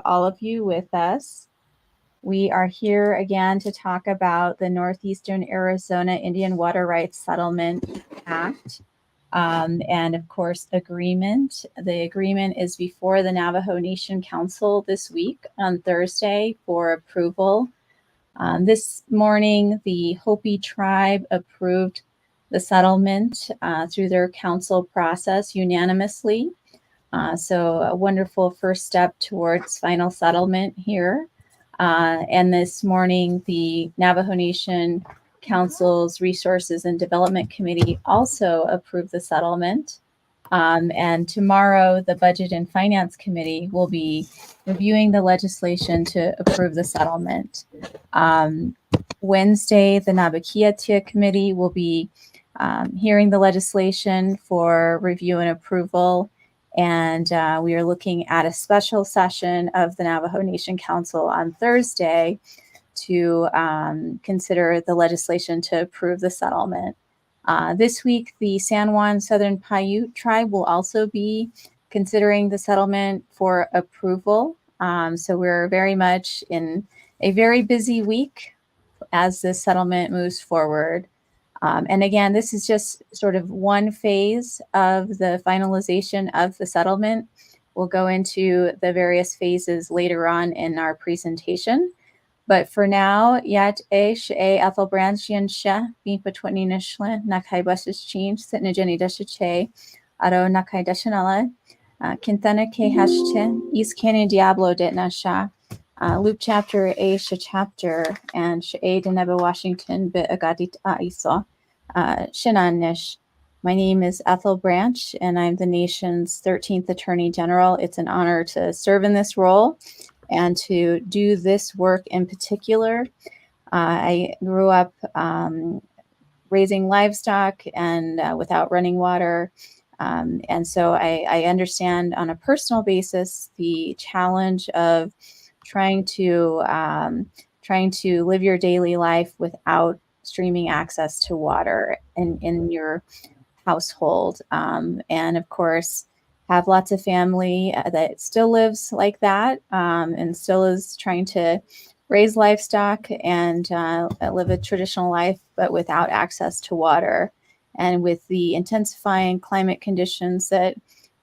all of you with us. We are here again to talk about the Northeastern Arizona Indian Water Rights Settlement Act and, of course, agreement. The agreement is before the Navajo Nation Council this week on Thursday for approval. This morning, the Hopi tribe approved the settlement through their council process unanimously. So a wonderful first step towards final settlement here. And this morning, the Navajo Nation Council's Resources and Development Committee also approved the settlement. And tomorrow, the Budget and Finance Committee will be reviewing the legislation to approve the settlement. Wednesday, the Nabakia Committee will be hearing the legislation for review and approval. And we are looking at a special session of the Navajo Nation Council on Thursday to consider the legislation to approve the settlement. This week, the San Juan Southern Paiute tribe will also be considering the settlement for approval. So we're very much in a very busy week as this settlement moves forward. And again, this is just sort of one phase of the finalization of the settlement. We'll go into the various phases later on in our presentation. But for now, yet she Ethel Branchian she being patwini nishle nakai basis change sit nijeni dashiche aro nakai dashanala kintana ke hashte East Canyon Diablo det nasha Luke chapter A chapter and she Deneba Washington bit agadit aiso Shinanish. My name is Ethel Branch, and I'm the nation's 13th Attorney General. It's an honor to serve in this role and to do this work in particular. I grew up raising livestock and without running water. And so I understand on a personal basis the challenge of trying to live your daily life without streaming access to water in your household. And of course, have lots of family that still lives like that and still is trying to raise livestock and live a traditional life, but without access to water. And with the intensifying climate conditions that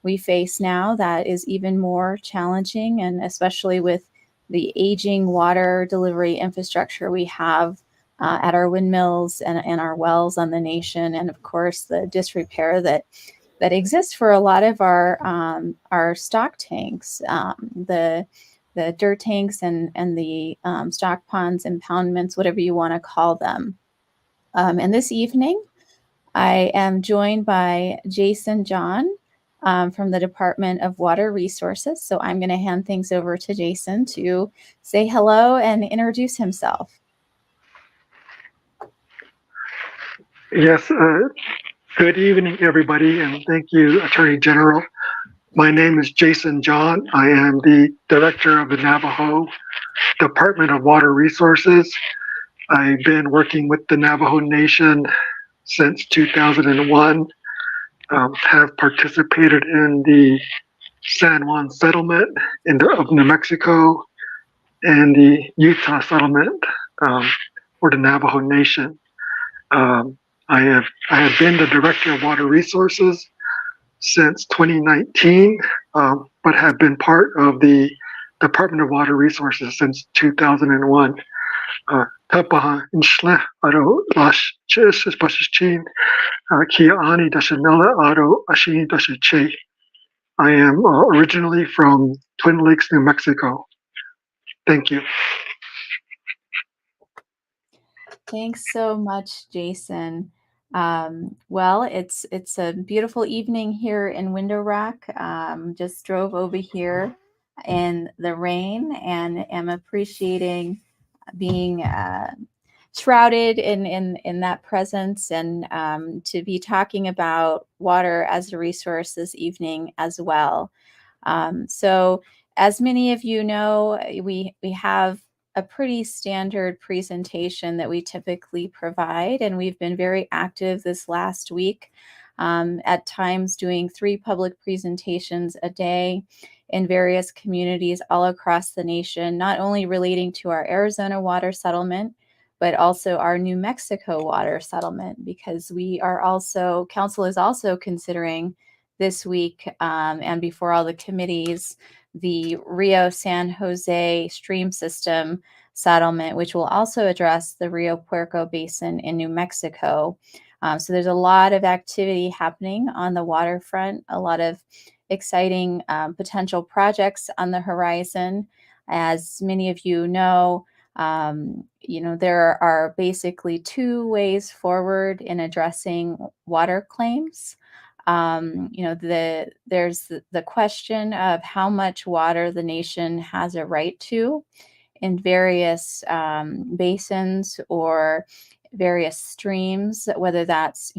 we face now, that is even more challenging, and especially with the aging water delivery infrastructure we have at our windmills and our wells on the nation, and of course the disrepair that exists for a lot of our stock tanks, the dirt tanks and the stock ponds, impoundments, whatever you want to call them. And this evening, I am joined by Jason John from the Department of Water Resources. So I'm going to hand things over to Jason to say hello and introduce himself. Yes, good evening, everybody, and thank you, Attorney General. My name is Jason John. I am the Director of the Navajo Department of Water Resources. I've been working with the Navajo Nation since 2001, have participated in the San Juan settlement of New Mexico and the Utah settlement for the Navajo Nation. I have been the Director of Water Resources since 2019, but have been part of the Department of Water Resources since 2001. Tapaha inshle aro lash chis pasichin kia ani dashanella aro ashini dashache. I am originally from Twin Lakes, New Mexico. Thank you. Thanks so much, Jason. Well, it's a beautiful evening here in Window Rock. Just drove over here in the rain and am appreciating being shrouded in that presence and to be talking about water as a resource this evening as well. So as many of you know, we have a pretty standard presentation that we typically provide, and we've been very active this last week, at times doing 3 public presentations a day. in various communities all across the nation, not only relating to our Arizona water settlement, but also our New Mexico water settlement, because council is also considering this week and before all the committees, the Rio San Jose stream system settlement, which will also address the Rio Puerco Basin in New Mexico. So there's a lot of activity happening on the waterfront, a lot of exciting potential projects on the horizon. As many of you know, there are basically two ways forward in addressing water claims. There's the question of how much water the nation has a right to in various basins or various streams, whether that's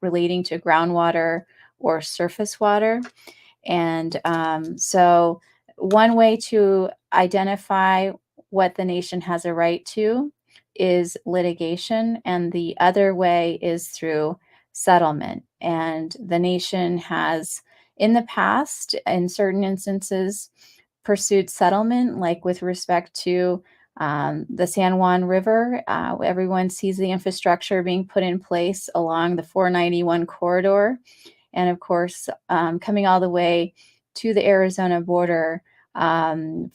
relating to groundwater or surface water. And so one way to identify what the nation has a right to is litigation, and the other way is through settlement. And the nation has, in the past, in certain instances, pursued settlement, like with respect to the San Juan River. Everyone sees the infrastructure being put in place along the 491 corridor, and of course, coming all the way to the Arizona border from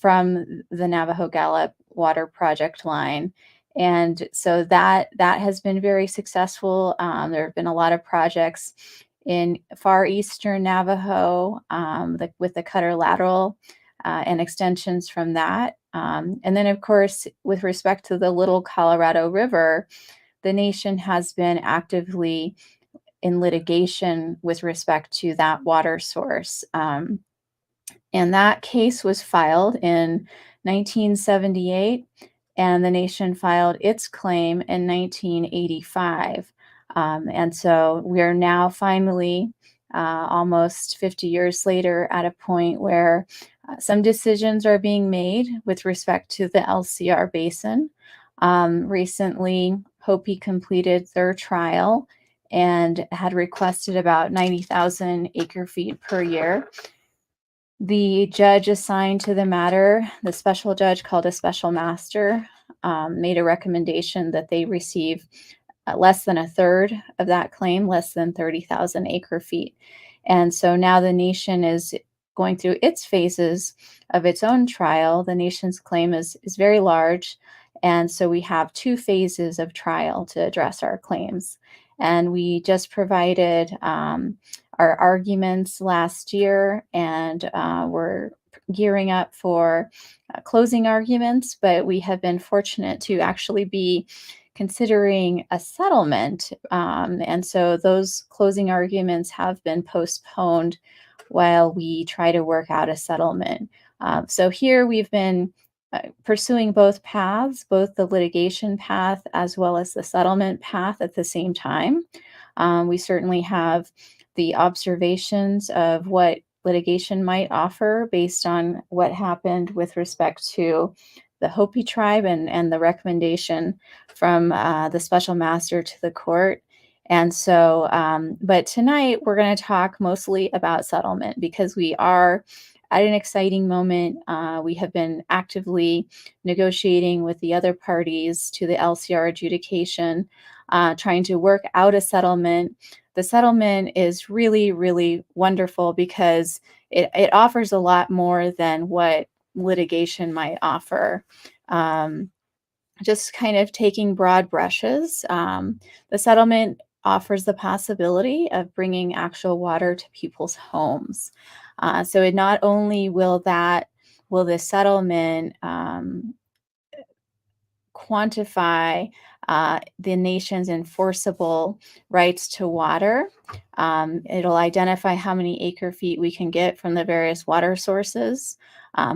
the Navajo Gallup Water Project line. And so that has been very successful. There have been a lot of projects in far eastern Navajo with the Cutter Lateral and extensions from that. And then, of course, with respect to the Little Colorado River, the nation has been actively in litigation with respect to that water source. And that case was filed in 1978, and the nation filed its claim in 1985. And so we are now finally, almost 50 years later, at a point where some decisions are being made with respect to the LCR basin. Recently, Hopi completed their trial and had requested about 90,000 acre feet per year. The judge assigned to the matter, the special judge called a special master, made a recommendation that they receive less than a third of that claim, less than 30,000 acre feet. And so now the nation is going through its phases of its own trial. The nation's claim is very large. And so we have two phases of trial to address our claims. And we just provided our arguments last year, and we're gearing up for closing arguments, but we have been fortunate to actually be considering a settlement. And so those closing arguments have been postponed while we try to work out a settlement. So here we've been pursuing both paths, both the litigation path as well as the settlement path at the same time. We certainly have the observations of what litigation might offer based on what happened with respect to the Hopi tribe and the recommendation from the special master to the court. And so, but tonight we're going to talk mostly about settlement because we are at an exciting moment. We have been actively negotiating with the other parties to the LCR adjudication, trying to work out a settlement. The settlement is really, really wonderful because it offers a lot more than what litigation might offer. Just kind of taking broad brushes, the settlement offers the possibility of bringing actual water to people's homes. So it not only will the settlement quantify the nation's enforceable rights to water. It'll identify how many acre feet we can get from the various water sources,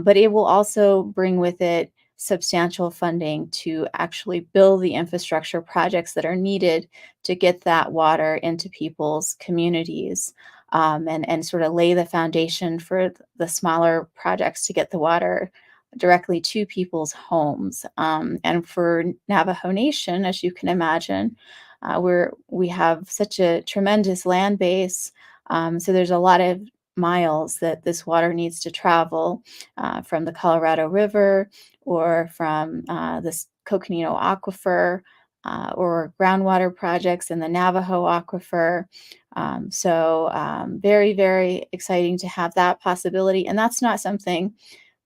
but it will also bring with it substantial funding to actually build the infrastructure projects that are needed to get that water into people's communities, and sort of lay the foundation for the smaller projects to get the water directly to people's homes. And for Navajo Nation, as you can imagine, we have such a tremendous land base. So there's a lot of miles that this water needs to travel from the Colorado River or from this Coconino Aquifer or groundwater projects in the Navajo Aquifer. Very, very exciting to have that possibility. And that's not something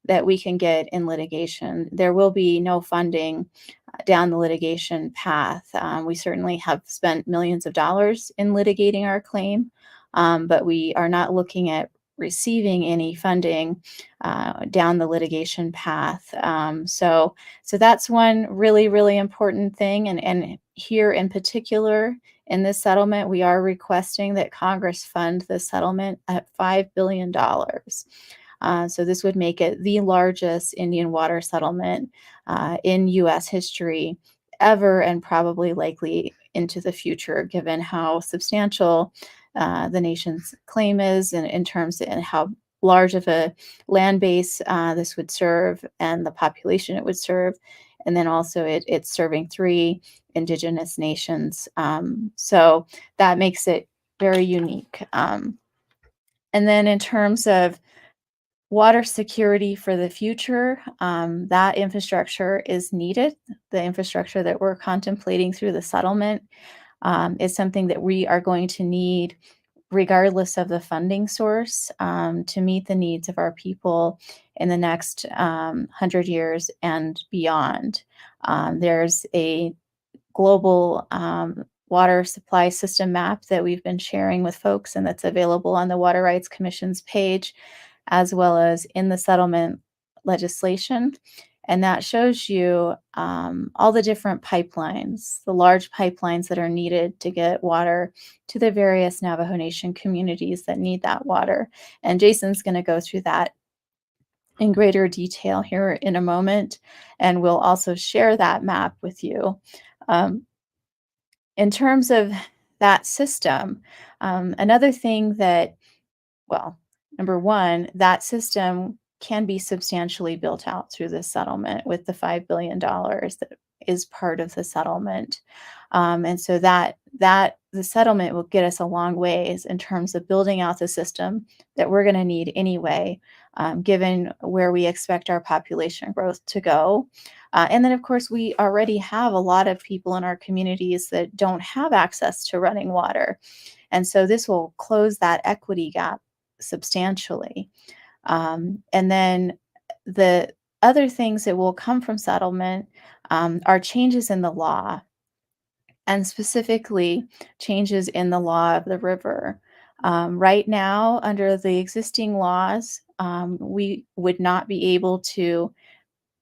that we can get in litigation. There will be no funding down the litigation path. We certainly have spent millions of dollars in litigating our claim, but we are not looking at receiving any funding down the litigation path. So that's one really, really important thing. And here in particular, in this settlement, we are requesting that Congress fund the settlement at $5 billion. So this would make it the largest Indian water settlement in U.S. history ever, and probably likely into the future, given how substantial the nation's claim is in terms of and how large of a land base this would serve and the population it would serve. And then also it's serving 3 indigenous nations. So that makes it very unique. And then in terms of water security for the future, that infrastructure is needed. The infrastructure that we're contemplating through the settlement is something that we are going to need regardless of the funding source to meet the needs of our people in the next 100 years and beyond. There's a global water supply system map that we've been sharing with folks, and that's available on the Water Rights Commission's page, as well as in the settlement legislation. And that shows you all the different pipelines, the large pipelines that are needed to get water to the various Navajo Nation communities that need that water. And Jason's going to go through that in greater detail here in a moment, and we'll also share that map with you. In terms of that system, another thing that, well, number one, that system can be substantially built out through this settlement with the $5 billion that is part of the settlement. And so that the settlement will get us a long ways in terms of building out the system that we're going to need anyway, given where we expect our population growth to go. And then, of course, we already have a lot of people in our communities that don't have access to running water. And so this will close that equity gap substantially. And then the other things that will come from settlement are changes in the law, and specifically changes in the law of the river. Right now, under the existing laws, we would not be able to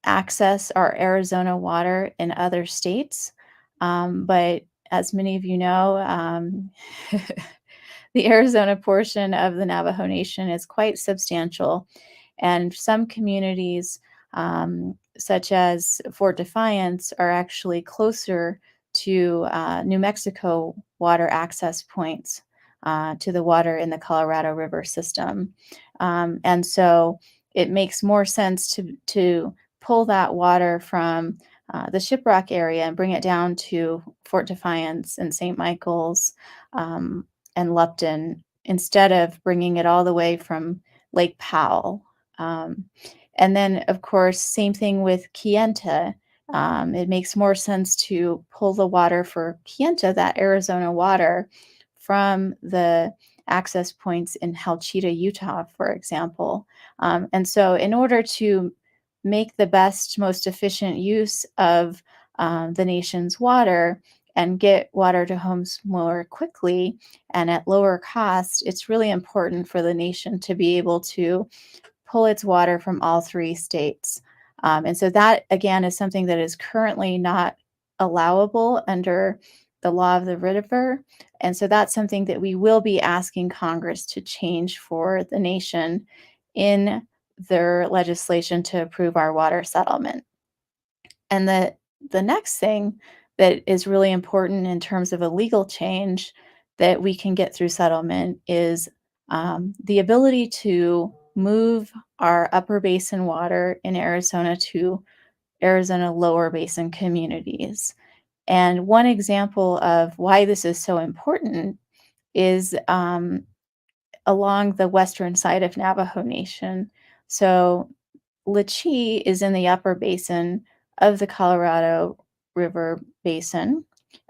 access our Arizona water in other states. But as many of you know, the Arizona portion of the Navajo Nation is quite substantial, and some communities, such as Fort Defiance, are actually closer to New Mexico water access points to the water in the Colorado River system. And so it makes more sense to pull that water from the Shiprock area and bring it down to Fort Defiance and St. Michael's and Lupton, instead of bringing it all the way from Lake Powell. And then, of course, same thing with Kayenta. It makes more sense to pull the water for Kayenta, that Arizona water, from the access points in Halchita, Utah, for example. And so in order to make the best, most efficient use of the nation's water and get water to homes more quickly and at lower cost, it's really important for the nation to be able to pull its water from all 3 states. And so that, again, is something that is currently not allowable under the law of the river. And so that's something that we will be asking Congress to change for the nation in their legislation to approve our water settlement. And the next thing that is really important in terms of a legal change that we can get through settlement is the ability to move our upper basin water in Arizona to Arizona lower basin communities. And one example of why this is so important is along the western side of Navajo Nation. So Lachee is in the upper basin of the Colorado River Basin,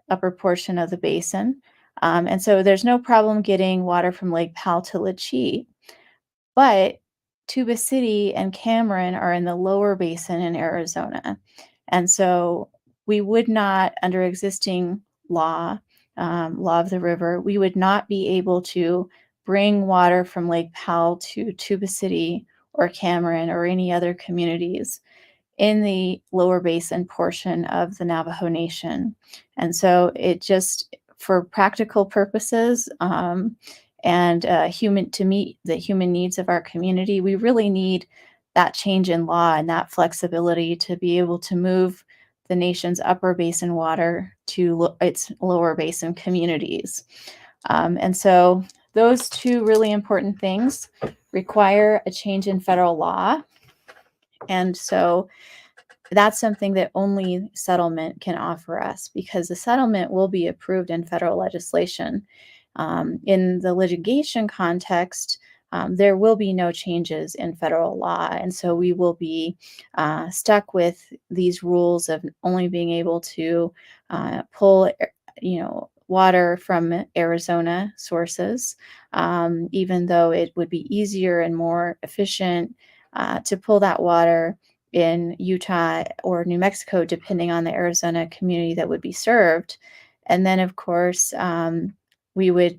upper portion of the basin. And so there's no problem getting water from Lake Powell to Lachee. But Tuba City and Cameron are in the lower basin in Arizona. And so we would not, under existing law, law of the river, we would not be able to bring water from Lake Powell to Tuba City or Cameron or any other communities in the lower basin portion of the Navajo Nation. And so it just, for practical purposes, and human to meet the human needs of our community, we really need that change in law and that flexibility to be able to move the nation's upper basin water to its lower basin communities. And so those two really important things require a change in federal law. And so that's something that only settlement can offer us, because the settlement will be approved in federal legislation. In the litigation context, there will be no changes in federal law. And so we will be stuck with these rules of only being able to pull, water from Arizona sources, even though it would be easier and more efficient to pull that water in Utah or New Mexico, depending on the Arizona community that would be served. And then, of course, we would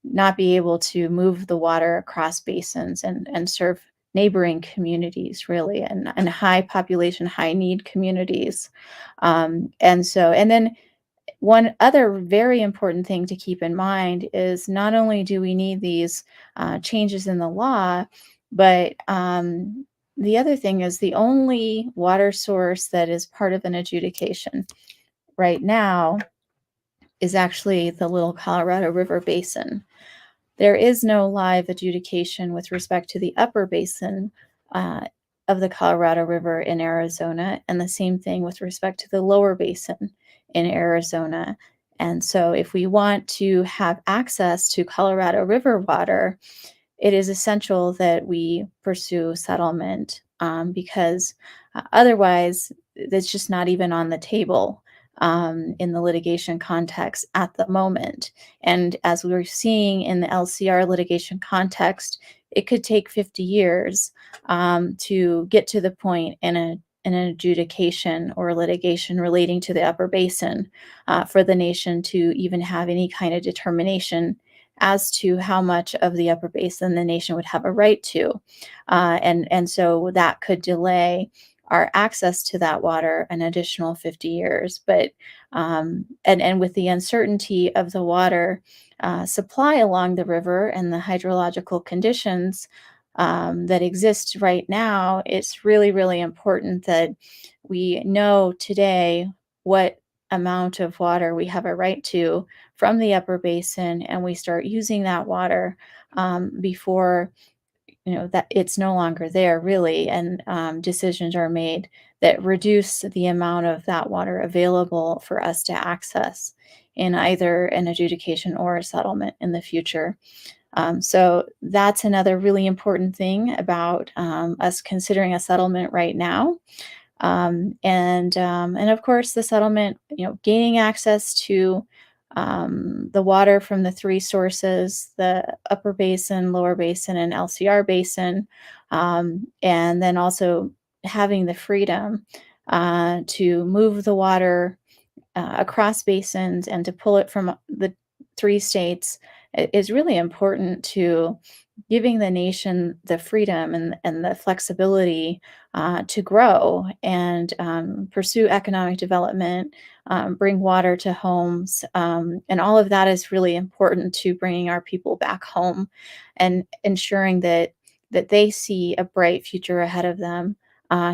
not be able to move the water across basins and serve neighboring communities, really, and high population, high need communities. And then one other very important thing to keep in mind is not only do we need these changes in the law, but the other thing is the only water source that is part of an adjudication right now is actually the Little Colorado River Basin. There is no live adjudication with respect to the upper basin of the Colorado River in Arizona, and the same thing with respect to the lower basin in Arizona. And so if we want to have access to Colorado River water, it is essential that we pursue settlement, because otherwise it's just not even on the table in the litigation context at the moment. And as we're seeing in the LCR litigation context, it could take 50 years to get to the point in an adjudication or litigation relating to the upper basin for the nation to even have any kind of determination as to how much of the upper basin the nation would have a right to. And so that could delay our access to that water an additional 50 years. But and with the uncertainty of the water supply along the river and the hydrological conditions that exist right now, it's really, really important that we know today what amount of water we have a right to from the upper basin, and we start using that water before that it's no longer there, really, and decisions are made that reduce the amount of that water available for us to access in either an adjudication or a settlement in the future. So that's another really important thing about us considering a settlement right now. And of course, the settlement, gaining access to the water from the three sources, the upper basin, lower basin, and LCR basin, and then also having the freedom to move the water across basins and to pull it from the three states is really important to giving the nation the freedom and the flexibility to grow and pursue economic development, bring water to homes. And all of that is really important to bringing our people back home and ensuring that they see a bright future ahead of them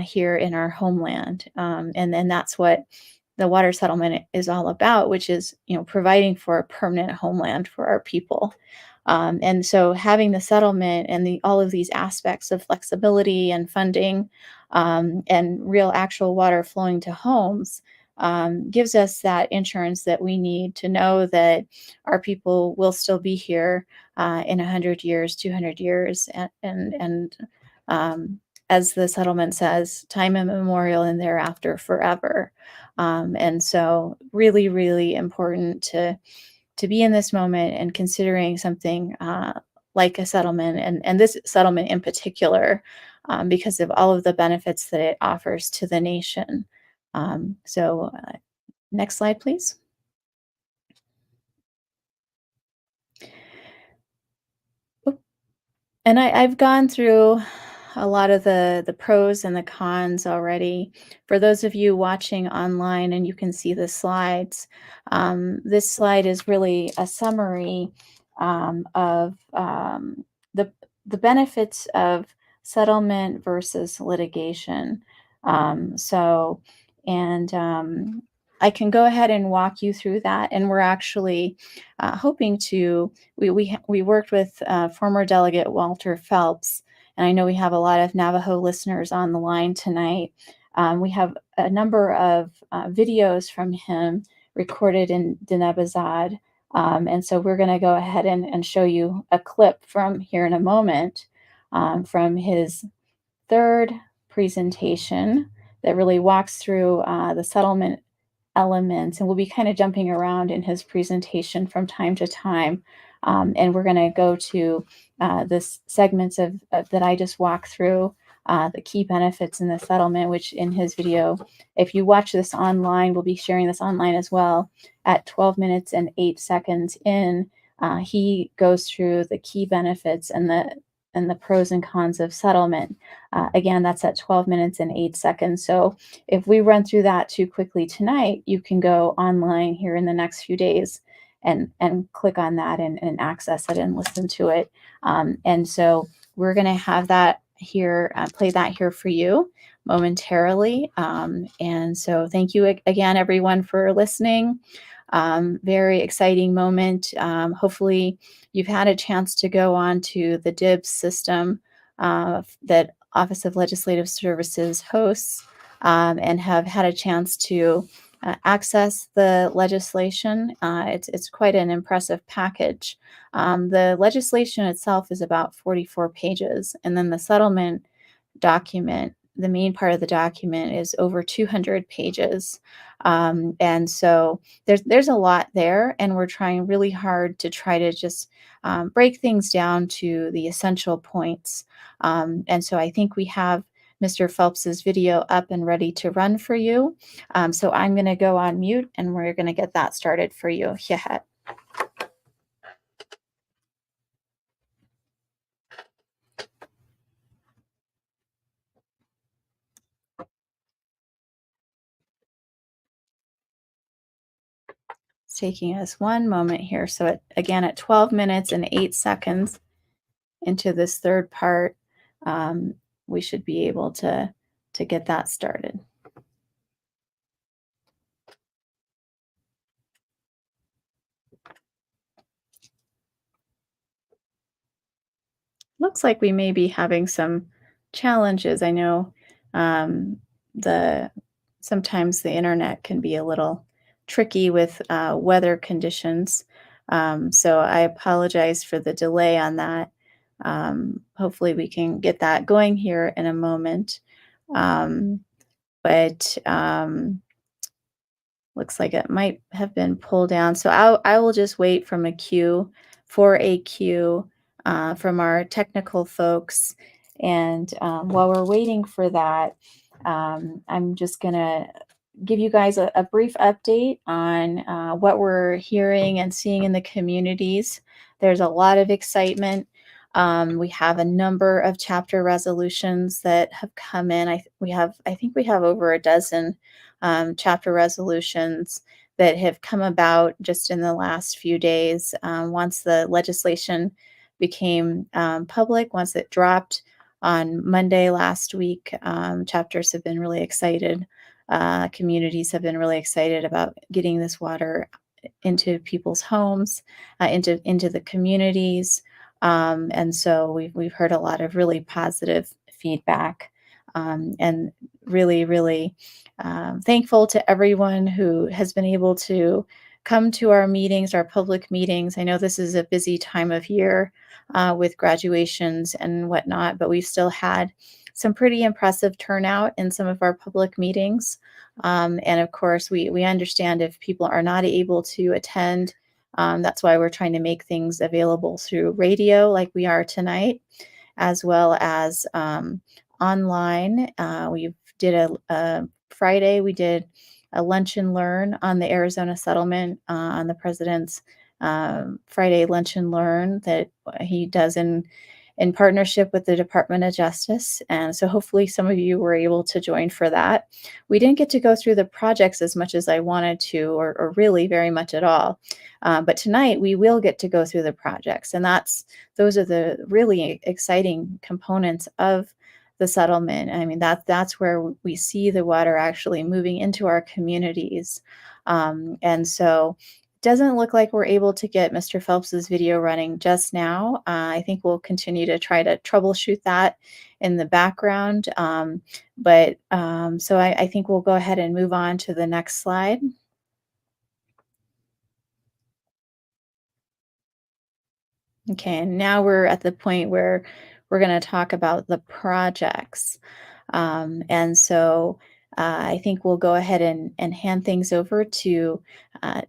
here in our homeland. And then that's what the water settlement is all about, which is, providing for a permanent homeland for our people. And so having the settlement and all of these aspects of flexibility and funding and real actual water flowing to homes gives us that insurance that we need to know that our people will still be here in 100 years, 200 years, and as the settlement says, time immemorial and thereafter forever. And so really, really important to be in this moment and considering something like a settlement, and this settlement in particular, because of all of the benefits that it offers to the nation. Next slide, please. And I've gone through a lot of the pros and the cons already. For those of you watching online and you can see the slides, this slide is really a summary of the the benefits of settlement versus litigation. So, and I can go ahead and walk you through that. And we're actually hoping to we worked with former delegate Walter Phelps, and I know we have a lot of Navajo listeners on the line tonight. We have a number of videos from him recorded in Denebazad, and so we're going to go ahead and show you a clip from here in a moment from his third presentation that really walks through the settlement elements, and we'll be kind of jumping around in his presentation from time to time. And we're going to go to this segments of that I just walked through, the key benefits in the settlement, which in his video, if you watch this online, we'll be sharing this online as well. At 12 minutes and 8 seconds in, he goes through the key benefits and the pros and cons of settlement. Again, that's at 12 minutes and 8 seconds. So if we run through that too quickly tonight, you can go online here in the next few days and click on that and access it and listen to it. And so we're going to have that here, play that here for you momentarily. And so thank you again, everyone, for listening. Very exciting moment. Hopefully you've had a chance to go on to the DIBS system that Office of Legislative Services hosts, and have had a chance to access the legislation. It's quite an impressive package. The legislation itself is about 44 pages, and then the settlement document, the main part of the document, is over 200 pages. And so there's a lot there, and we're trying really hard to try to just break things down to the essential points. And so I think we have Mr. Phelps's video up and ready to run for you. So I'm going to go on mute, and we're going to get that started for you. Yeah. It's taking us one moment here. So again, at 12 minutes and 8 seconds into this third part, we should be able to get that started. Looks like we may be having some challenges. I know sometimes the internet can be a little tricky with weather conditions. So I apologize for the delay on that. Hopefully we can get that going here in a moment. But looks like it might have been pulled down. So I will just wait for a cue from our technical folks. And while we're waiting for that, I'm just going to give you guys a brief update on what we're hearing and seeing in the communities. There's a lot of excitement. We have a number of chapter resolutions that have come in. I think we have over a dozen chapter resolutions that have come about just in the last few days. Once the legislation became public, once it dropped on Monday last week, chapters have been really excited. Communities have been really excited about getting this water into people's homes, into the communities. And so we've heard a lot of really positive feedback, and really, really thankful to everyone who has been able to come to our meetings, our public meetings. I know this is a busy time of year with graduations and whatnot, but we've still had some pretty impressive turnout in some of our public meetings. And of course, we understand if people are not able to attend. That's why we're trying to make things available through radio like we are tonight, as well as online. We did a Friday, we did a lunch and learn on the Arizona settlement on the president's Friday lunch and learn that he does in partnership with the Department of Justice. And so hopefully some of you were able to join for that. We didn't get to go through the projects as much as I wanted to, or really very much at all. But tonight we will get to go through the projects. And those are the really exciting components of the settlement. I mean, that's where we see the water actually moving into our communities. And so doesn't look like we're able to get Mr. Phelps's video running just now. I think we'll continue to try to troubleshoot that in the background. So I think we'll go ahead and move on to the next slide. Okay, and now we're at the point where we're going to talk about the projects. And so I think we'll go ahead and hand things over to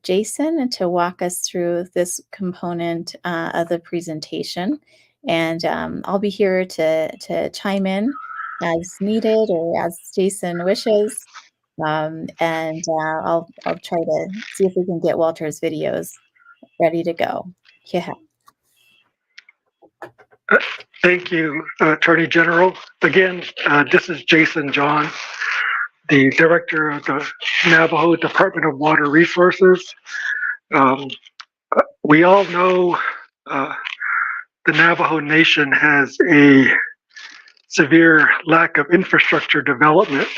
Jason to walk us through this component of the presentation. And I'll be here to chime in as needed or as Jason wishes. I'll try to see if we can get Walter's videos ready to go. Yeah. Thank you, Attorney General. Again, this is Jason John, the Director of the Navajo Department of Water Resources. We all know the Navajo Nation has a severe lack of infrastructure development,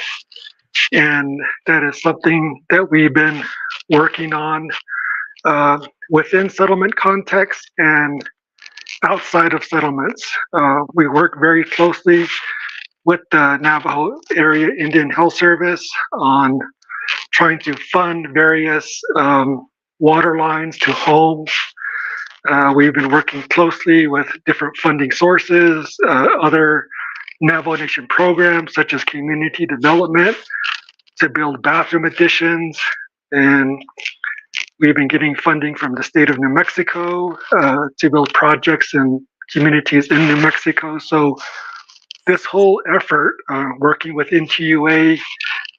and that is something that we've been working on within settlement context and outside of settlements. We work very closely with the Navajo Area Indian Health Service on trying to fund various water lines to homes. We've been working closely with different funding sources, other Navajo Nation programs such as community development to build bathroom additions, and we've been getting funding from the state of New Mexico to build projects in communities in New Mexico. So this whole effort, working with NTUA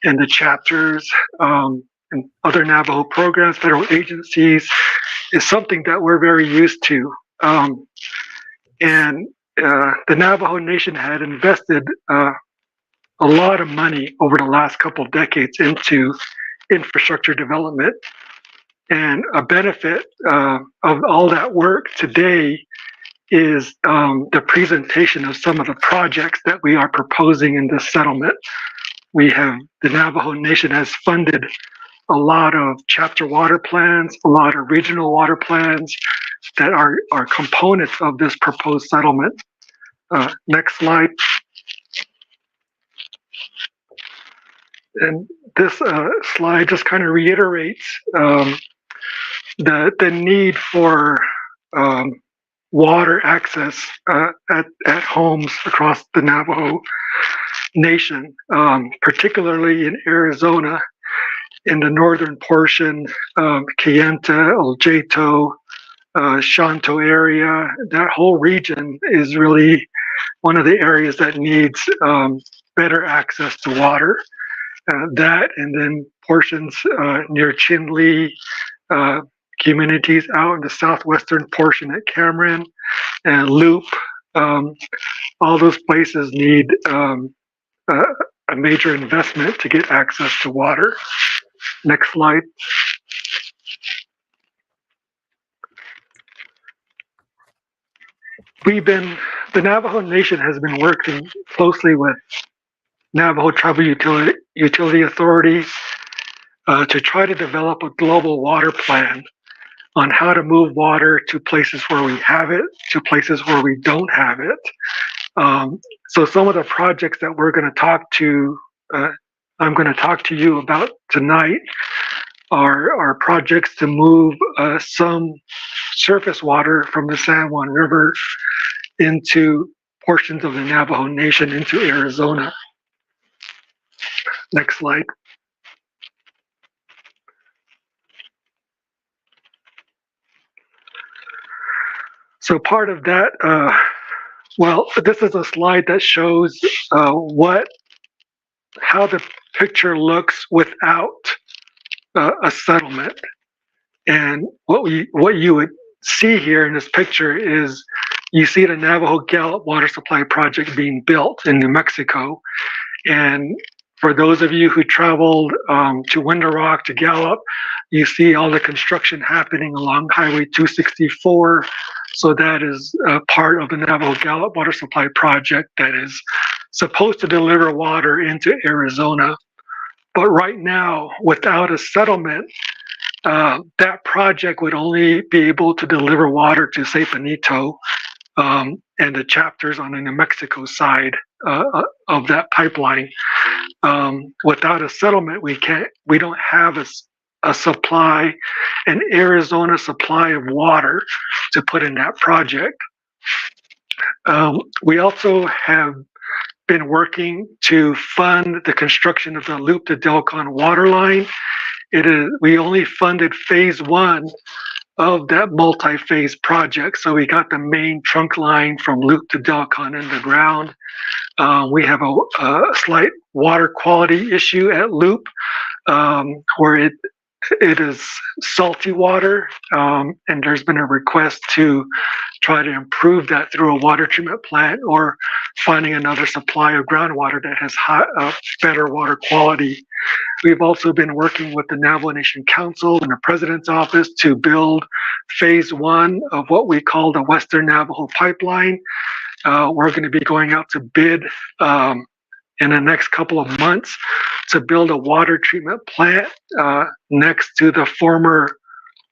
and the chapters and other Navajo programs, federal agencies, is something that we're very used to. The Navajo Nation had invested a lot of money over the last couple of decades into infrastructure development. And a benefit of all that work today is the presentation of some of the projects that we are proposing in this settlement. The Navajo Nation has funded a lot of chapter water plans, a lot of regional water plans that are components of this proposed settlement. Next slide. And this slide just kind of reiterates the need for water access at homes across the Navajo Nation, particularly in Arizona, in the northern portion of Kayenta, El Jato, Shanto area. That whole region is really one of the areas that needs better access to water. That and then portions near Chinle, communities out in the southwestern portion at Cameron and Loop. All those places need a major investment to get access to water. Next slide. The Navajo Nation has been working closely with Navajo Tribal Utility Authority to try to develop a global water plan on how to move water to places where we have it, to places where we don't have it. So some of the projects that we're going to talk to I'm going to talk to you about tonight are projects to move some surface water from the San Juan River into portions of the Navajo Nation into Arizona. Next slide. So part of that, this is a slide that shows how the picture looks without a settlement. And what you would see here in this picture is you see the Navajo Gallup water supply project being built in New Mexico. And for those of you who traveled to Window Rock, to Gallup, you see all the construction happening along Highway 264. So that is part of the Navajo Gallup water supply project that is supposed to deliver water into Arizona. But right now, without a settlement, that project would only be able to deliver water to San Benito and the chapters on the New Mexico side of that pipeline. Without a settlement, we don't have a supply, an Arizona supply of water to put in that project. We also have been working to fund the construction of the Loop to Delcon water line. We only funded phase 1 of that multi-phase project. So we got the main trunk line from Loop to Delcon in the ground. We have a slight water quality issue at Loop where it is salty water, and there's been a request to try to improve that through a water treatment plant or finding another supply of groundwater that has better water quality. We've also been working with the Navajo Nation Council and the President's Office to build phase 1 of what we call the Western Navajo Pipeline. We're going to be going out to bid in the next couple of months to build a water treatment plant next to the former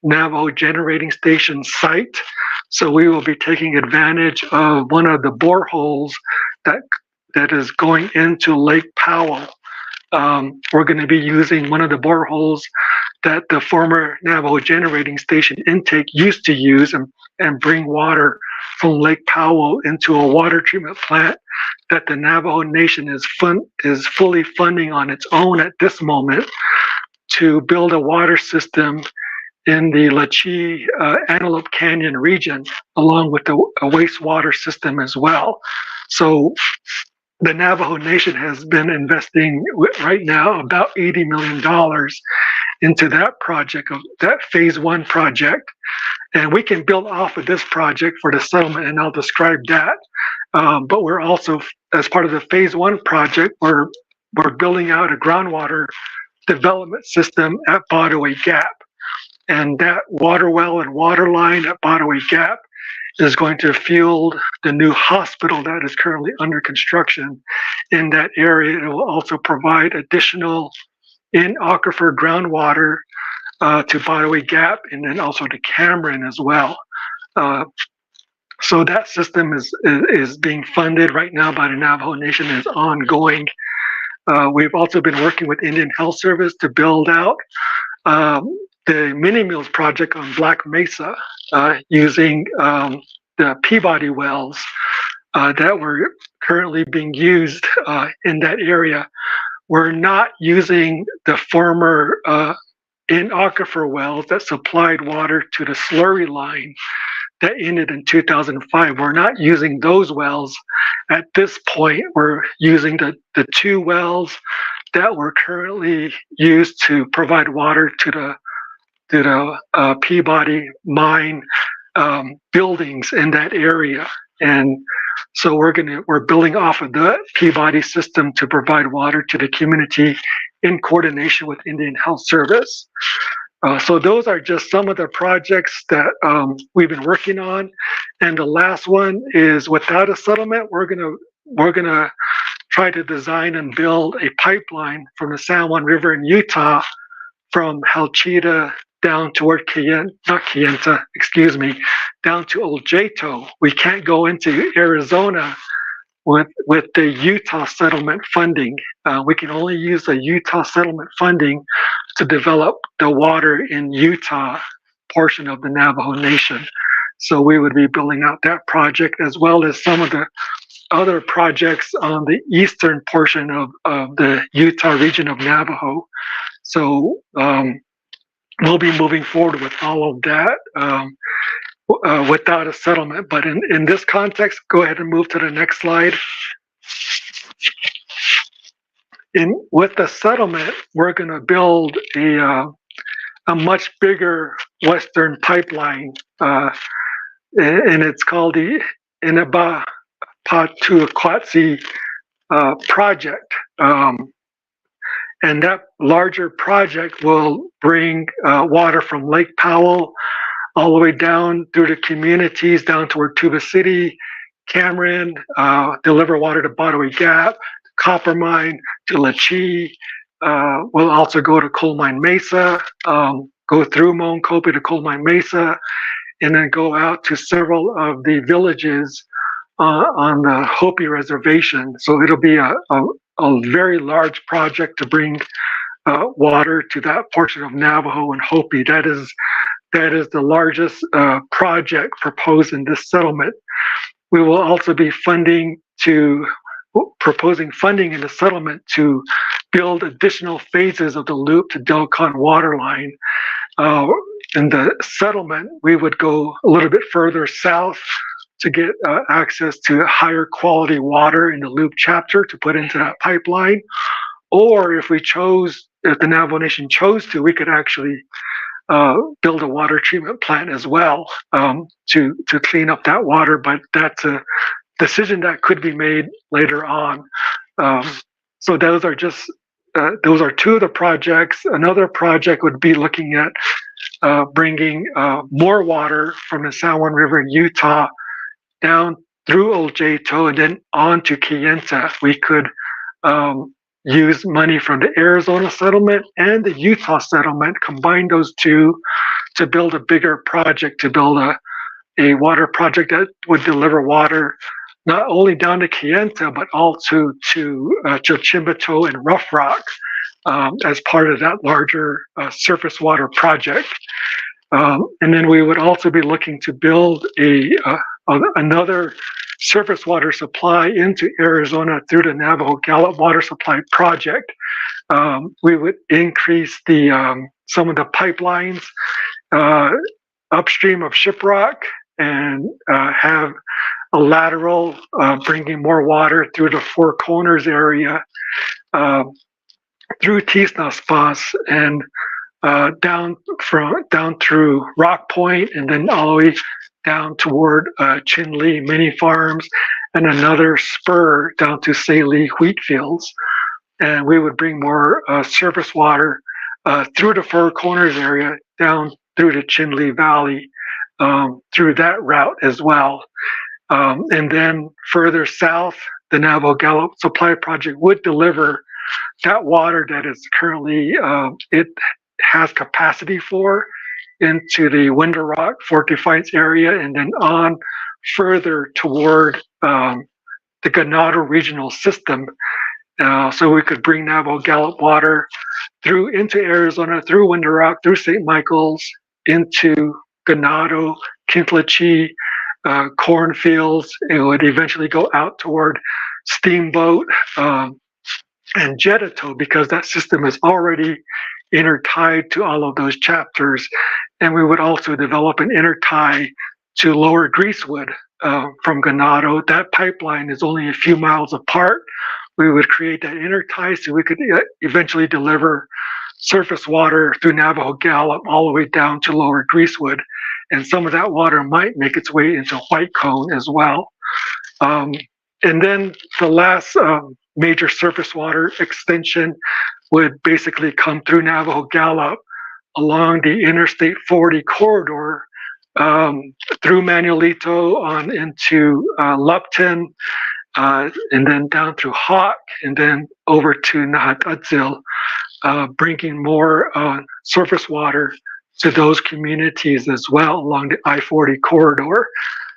Navajo generating station site. So we will be taking advantage of one of the boreholes that is going into Lake Powell. We're going to be using one of the boreholes that the former Navajo generating station intake used to use and bring water from Lake Powell into a water treatment plant that the Navajo Nation is fully funding on its own at this moment to build a water system in the Lachie Antelope Canyon region, along with a wastewater system as well. So the Navajo Nation has been investing right now about $80 million into that project, of that phase 1 project. And we can build off of this project for the settlement, and I'll describe that. But we're also, as part of the phase 1 project, we're building out a groundwater development system at Botaway Gap. And that water well and water line at Botaway Gap is going to fuel the new hospital that is currently under construction in that area. It will also provide additional in-aquifer groundwater to Botaway Gap and then also to Cameron as well. So that system is being funded right now by the Navajo Nation and is ongoing. We've also been working with Indian Health Service to build out the mini meals project on Black Mesa using the Peabody wells that were currently being used in that area. We're not using the former in-aquifer wells that supplied water to the slurry line that ended in 2005. We're not using those wells at this point. We're using the 2 wells that were currently used to provide water to the Peabody mine buildings in that area. And so we're building off of the Peabody system to provide water to the community in coordination with Indian Health Service. So those are just some of the projects that we've been working on. And the last one is, without a settlement, we're gonna try to design and build a pipeline from the San Juan River in Utah from Halchita down toward down to Old Jato. We can't go into Arizona with the Utah settlement funding. We can only use the Utah settlement funding to develop the water in Utah portion of the Navajo Nation. So we would be building out that project as well as some of the other projects on the eastern portion of the Utah region of Navajo. So we'll be moving forward with all of that without a settlement. But in this context, go ahead and move to the next slide. With the settlement, we're going to build a much bigger western pipeline, and it's called the Inaba-Patuaquatsi project. And that larger project will bring water from Lake Powell all the way down through the communities, down toward Tuba City, Cameron, deliver water to Botaway Gap, Copper Mine, to La Chi. We'll also go to Coal Mine Mesa, go through Mount Kopi to Coal Mine Mesa, and then go out to several of the villages on the Hopi Reservation. So it'll be a very large project to bring water to that portion of Navajo and Hopi. That is the largest project proposed in this settlement. We will also be proposing funding in the settlement to build additional phases of the loop to Delcon water line. In the settlement, we would go a little bit further south to get access to higher quality water in the loop chapter to put into that pipeline. Or if the Navajo Nation chose to, we could actually build a water treatment plant as well to clean up that water. But that's a decision that could be made later on. So those are two of the projects. Another project would be looking at bringing more water from the San Juan River in Utah down through Old Jato and then on to Kayenta. We could use money from the Arizona settlement and the Utah settlement, combine those two to build a bigger project, to build a water project that would deliver water not only down to Kayenta, but also to Chimbote and Rough Rock as part of that larger surface water project. And then we would also be looking to build another surface water supply into Arizona through the Navajo Gallup Water Supply Project. We would increase some of the pipelines upstream of Shiprock and have a lateral bringing more water through the Four Corners area, through Tisnaspas and down through Rock Point, and then all the way down toward Chinle Mini Farms, and another spur down to Saley wheat fields. And we would bring more surface water through the Four Corners area down through the Chinle Valley through that route as well. And then further south, the Navajo Gallup Supply Project would deliver that water that is currently it has capacity for into the Window Rock Fort Defiance area, and then on further toward the Ganado Regional System. So we could bring Navajo Gallup water through into Arizona, through Window Rock, through St. Michael's, into Ganado, Kintlachi, cornfields. It would eventually go out toward Steamboat and Jettato, because that system is already intertied to all of those chapters. And we would also develop an intertie to Lower Greasewood from Ganado. That pipeline is only a few miles apart. We would create that intertie so we could eventually deliver surface water through Navajo Gallup all the way down to Lower Greasewood. And some of that water might make its way into White Cone as well. And then the last major surface water extension would basically come through Navajo Gallup along the Interstate 40 corridor through Manuelito on into Lupton, and then down through Hawk, and then over to Nahatazil, bringing more surface water to those communities as well along the I-40 corridor.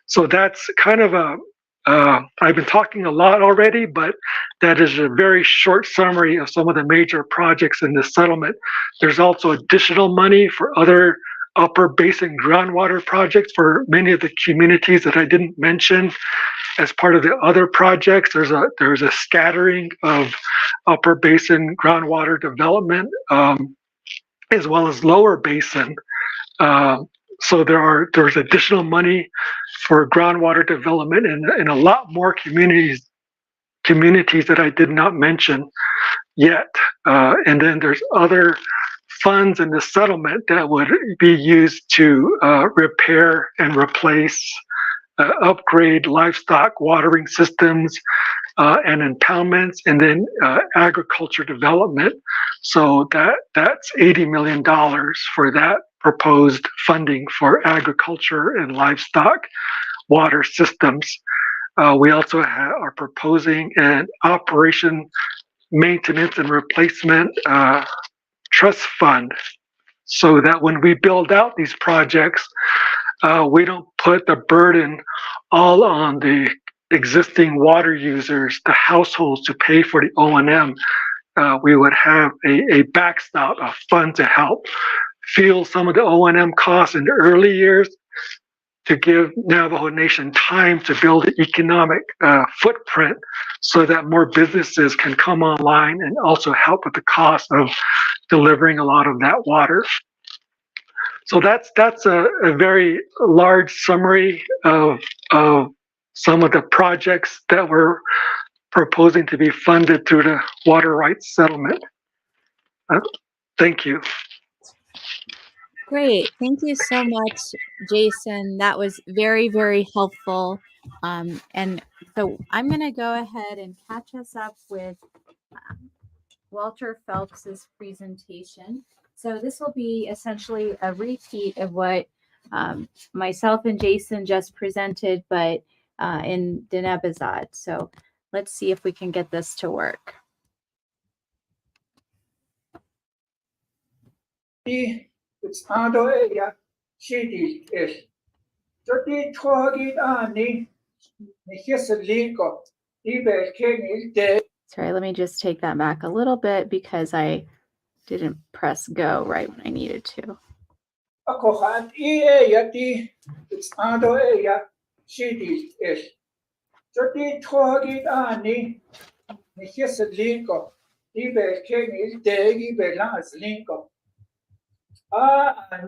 So that's kind of a I've been talking a lot already, but that is a very short summary of some of the major projects in this settlement. There's also additional money for other upper basin groundwater projects for many of the communities that I didn't mention. As part of the other projects, there's a scattering of upper basin groundwater development, as well as lower basin. So there's additional money for groundwater development in a lot more communities that I did not mention yet. And then there's other funds in the settlement that would be used to repair and replace, upgrade livestock watering systems and impoundments, and then agriculture development. So that's $80 million for that proposed funding for agriculture and livestock water systems. We also are proposing an operation, maintenance, and replacement trust fund, so that when we build out these projects, we don't put the burden all on the existing water users, the households, to pay for the O&M. We would have a backstop, a fund to help fuel some of the O&M costs in the early years, to give Navajo Nation time to build an economic footprint so that more businesses can come online and also help with the cost of delivering a lot of that water. So that's a very large summary of some of the projects that we're proposing to be funded through the water rights settlement. Thank you. Great. Thank you so much, Jason. That was very, very helpful. And so I'm going to go ahead and catch us up with Walter Phelps's presentation. So this will be essentially a repeat of what myself and Jason just presented, but in Dinebazad. So let's see if we can get this to work. It's ando ya shidi is. Jodi togi ani nihisaliko. Ibe king is. Sorry, let me just take that back a little bit because I didn't press go right when I needed to. Akohat e yati. It's ando ya shidi is. Jodi togi ani nihisaliko. Ibe king is degi belas linko.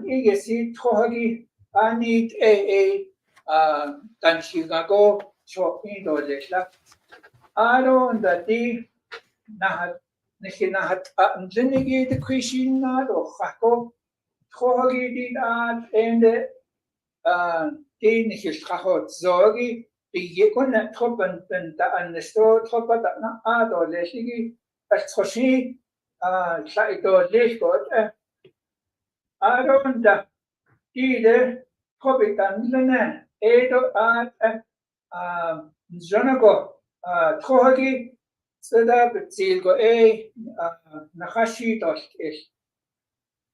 이게 시 토하기 아니 단시가고 쇼핑도 됐다. 아론다디 나hat 나hat 안전하게 되시나도 하고 토하기 엔데 디니히 하고 저기 이게는 토반다 안스토 토바다나 아도레시기 아초시 사이도 레시고 아론다 이데 코비탄네 에도 저나고 토하기 쓰다 비질고 나카시도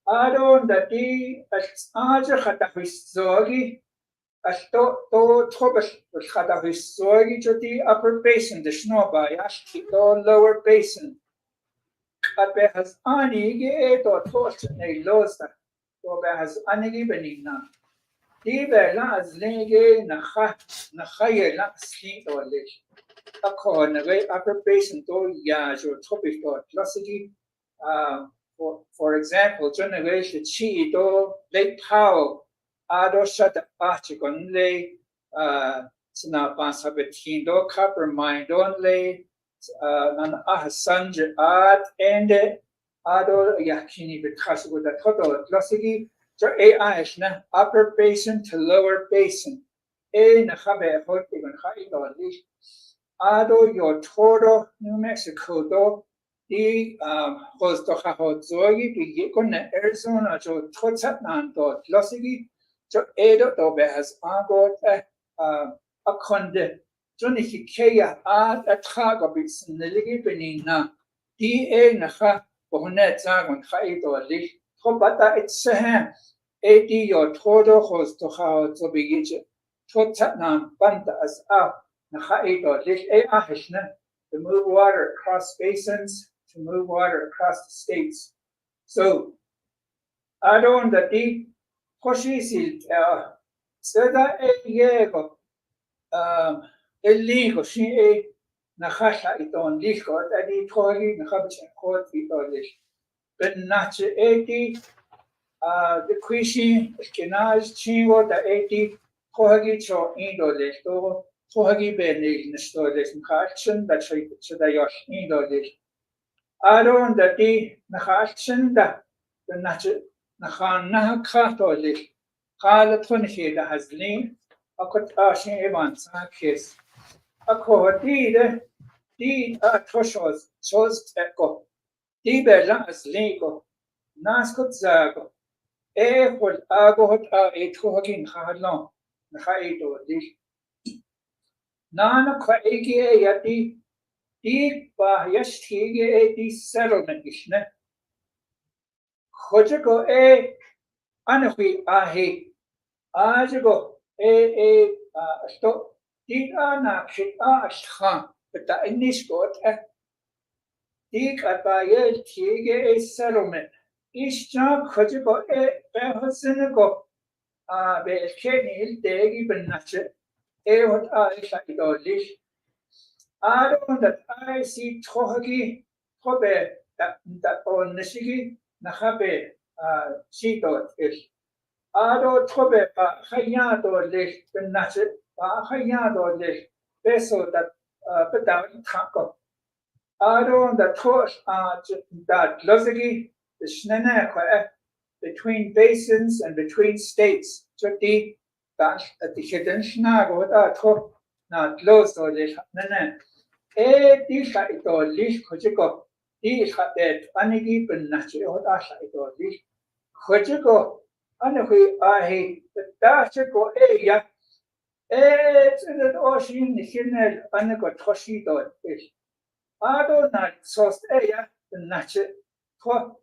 아론다 디 아저 하다히스조기 또 토바스 하다히스조기 저디 upper basin the snowba 야시 또 lower basin but has anige to tosne losta to has anige benina dibe la azlege nakhaye la sli ole akon the upper basin to ya jo topic to classically for example generation chi to lake Powell ado shut archicon le sna pasabetin do copper mine don't lay nan sanj at and ado yakini because with the total classically so AI is na upper basin to lower basin na habe hot even high ado your total New Mexico do the host to hazogi to yekon Arizona so totsat nan do classically so edo do has agot a conde Johnny Hikea at Hago Bits in the Ligi Benina, D.A. Naha, Bonet Zagon, Haido, Lich, Hobata, it's a hand, 80 or Todo host to how to be Totatnam, Banta as up, to move water across basins, to move water across the states. So, I don't the deep Hoshisil, Seda Yego, illegal, she a Nahasha it on Lishkot, and he told you Nahabichan court it on this. But not 80, the Quishi, Skinaz, Chingo, the 80, Kohagi cho Indolish, or Kohagi Benny, the storage and Haction that should I yosh Indolish. I don't the D Nahaction that the Nacha Nahan Nahakatolish. Kala Tunishi that has lean, a Kotashin Evans, a kiss. A cohortide, D Toshos, chose Echo, D Bella as Lego, Nascot Zago, what Agot a Tohagin Harlon, the Haido, Nana Quaegi Yati, D Bahashtige a settlement ishne. Hojago a Anahi Ahi, Ajago a stop. Did not shit ashhan, but the English got a dig at by a tige a settlement. Each job could you go a Behosenago, Belkenil, Degi Benachet, what I like all this. I don't that I see Tohagi, Tobe, that on Nishigi, Nahabe, she thought is. I don't Tobe, Hayado, Lish, Benachet. Hayado de peso that pedal taco. Ado the torch that lozigi the shnene between basins and between states. Choti that the hidden snago that top not lost or the nene. Disha it or lish kojiko. Dish hat that anigi ben nachi or dasha it or lish. Kojiko. Anahi ahi the dashiko ya. It's in the ocean, the Hinel, and got Toshido fish. I don't know, sourced air, the natural, for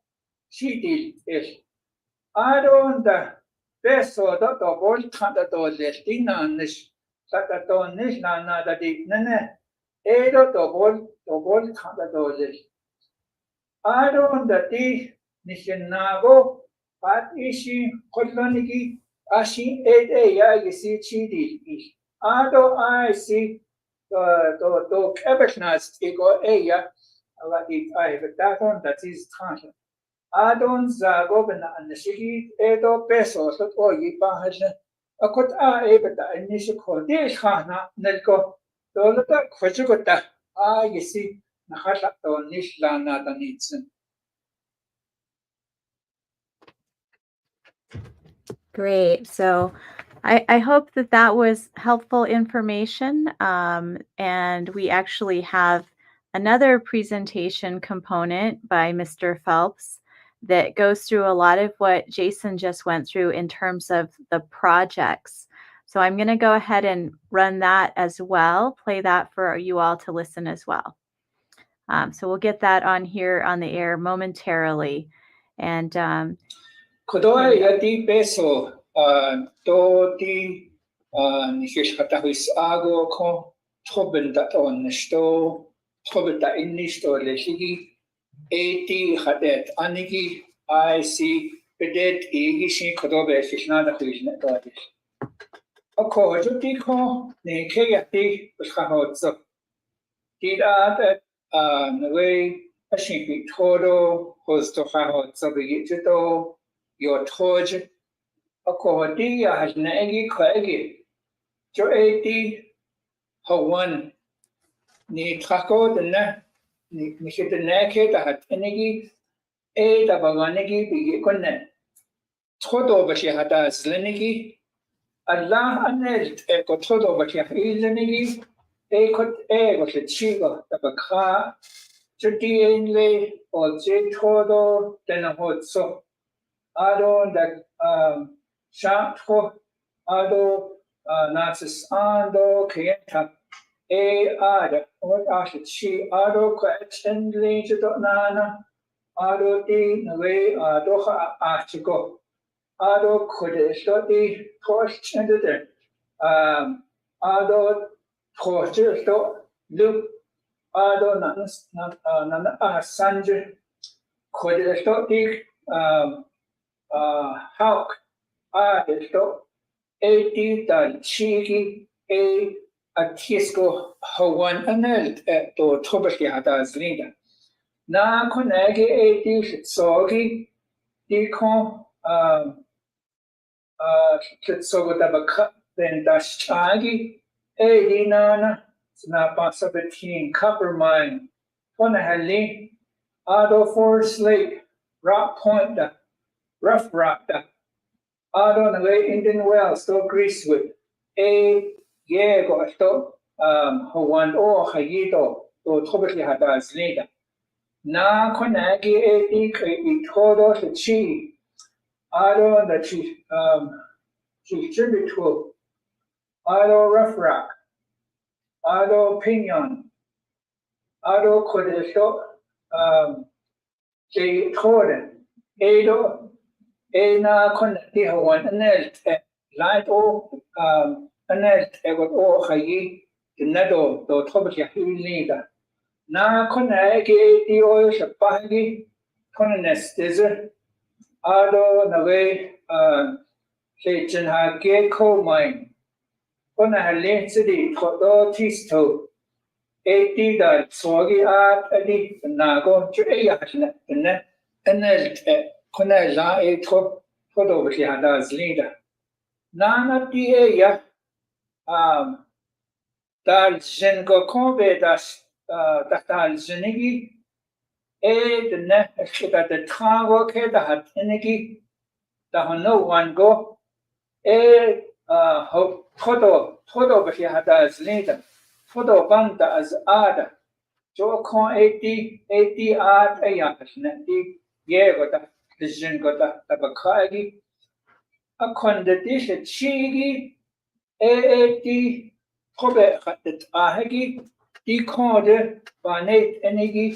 she did fish. I don't the best sort of the world can't do this dinanish, that the donish nana that it nene, edo the world can't do this. I don't the tea, Nishinago, but is she coloniki? Ashi 8 ya you see chidi. Ado I see the cabbagenuts ego aya like it I but that one that is time. Adon zagobena and the shigi edo pesos that all ye bahasha. A could I able the initial call dish hana nelko dolata kwajugota. You see Nahasha or Nishlana the needs. Great. So I hope that that was helpful information. And we actually have another presentation component by Mr. Phelps that goes through a lot of what Jason just went through in terms of the projects. So I'm going to go ahead and run that as well, play that for you all to listen as well. So we'll get that on here on the air momentarily. And Kodoa yati peso to di nikish katahis ago ko toben dat on sto toben da in sto leshigi 80 hadet anigi I see bedet igi shi kodobe shishna da khishna tadis ako joti ko ne ke yati ushahotso tira that way ashin todo hosto hahotso bigito your torch a cohortia has nagi craggy. Jo 80 Hawan ni trako the na ni hit the naked hat enigi a the baganigi big conne. Todo bashi hata slenigi Allah anelt e todo bashi ilenigi a cot a was a chigo the baka chuti inlay or j todo then a hot so. I don't that shot for Ado Nazis Ando Kieta A Ada what I she Ado question to Nana Ado D Nave Adoha Archigo Ado could study question to them Ado torture to look ado nan sanje could to dig hawk to 80 dal chigi a tisco hawan anelt to tobaki hata zrida na konagi 80 sogi di kon sogo tabaka then dash chagi a dinana na pasabetin copper mine Ponahali Ado Forest Lake Rock Point Rough Rock Ado Nale Indian Wells to Greasewood a Yego to Hawan o Hayito to Tobaki Hada Znida Na Konagi a decree Todo the Chi Ado the Chief Tribute Ado Rough Rock Ado Pinion Ado Kodesto J. Torden Edo Ena Konati Hawan Anelt Light O Anelt Egot O Hayi the Nedo do Tobaki Hilida Na Konagi the oil Shapagi Konanes Desert Ado Nave Jen Hage coal mine Konahali City Toto Tisto 80 dal sogi at adi nago chuya hasna ne enel kona la e top photo bi hada zlida nana ti ya dal jen go kobe das dal jenigi e de ne shika de trago ke da hat enigi da no one go e ho photo bi hada zlida photo banda as ada jo kon 80 art ayakashne di yegota vision gota tabakagi akon de dish chigi aat probe khatet ahagi di kode banet enegi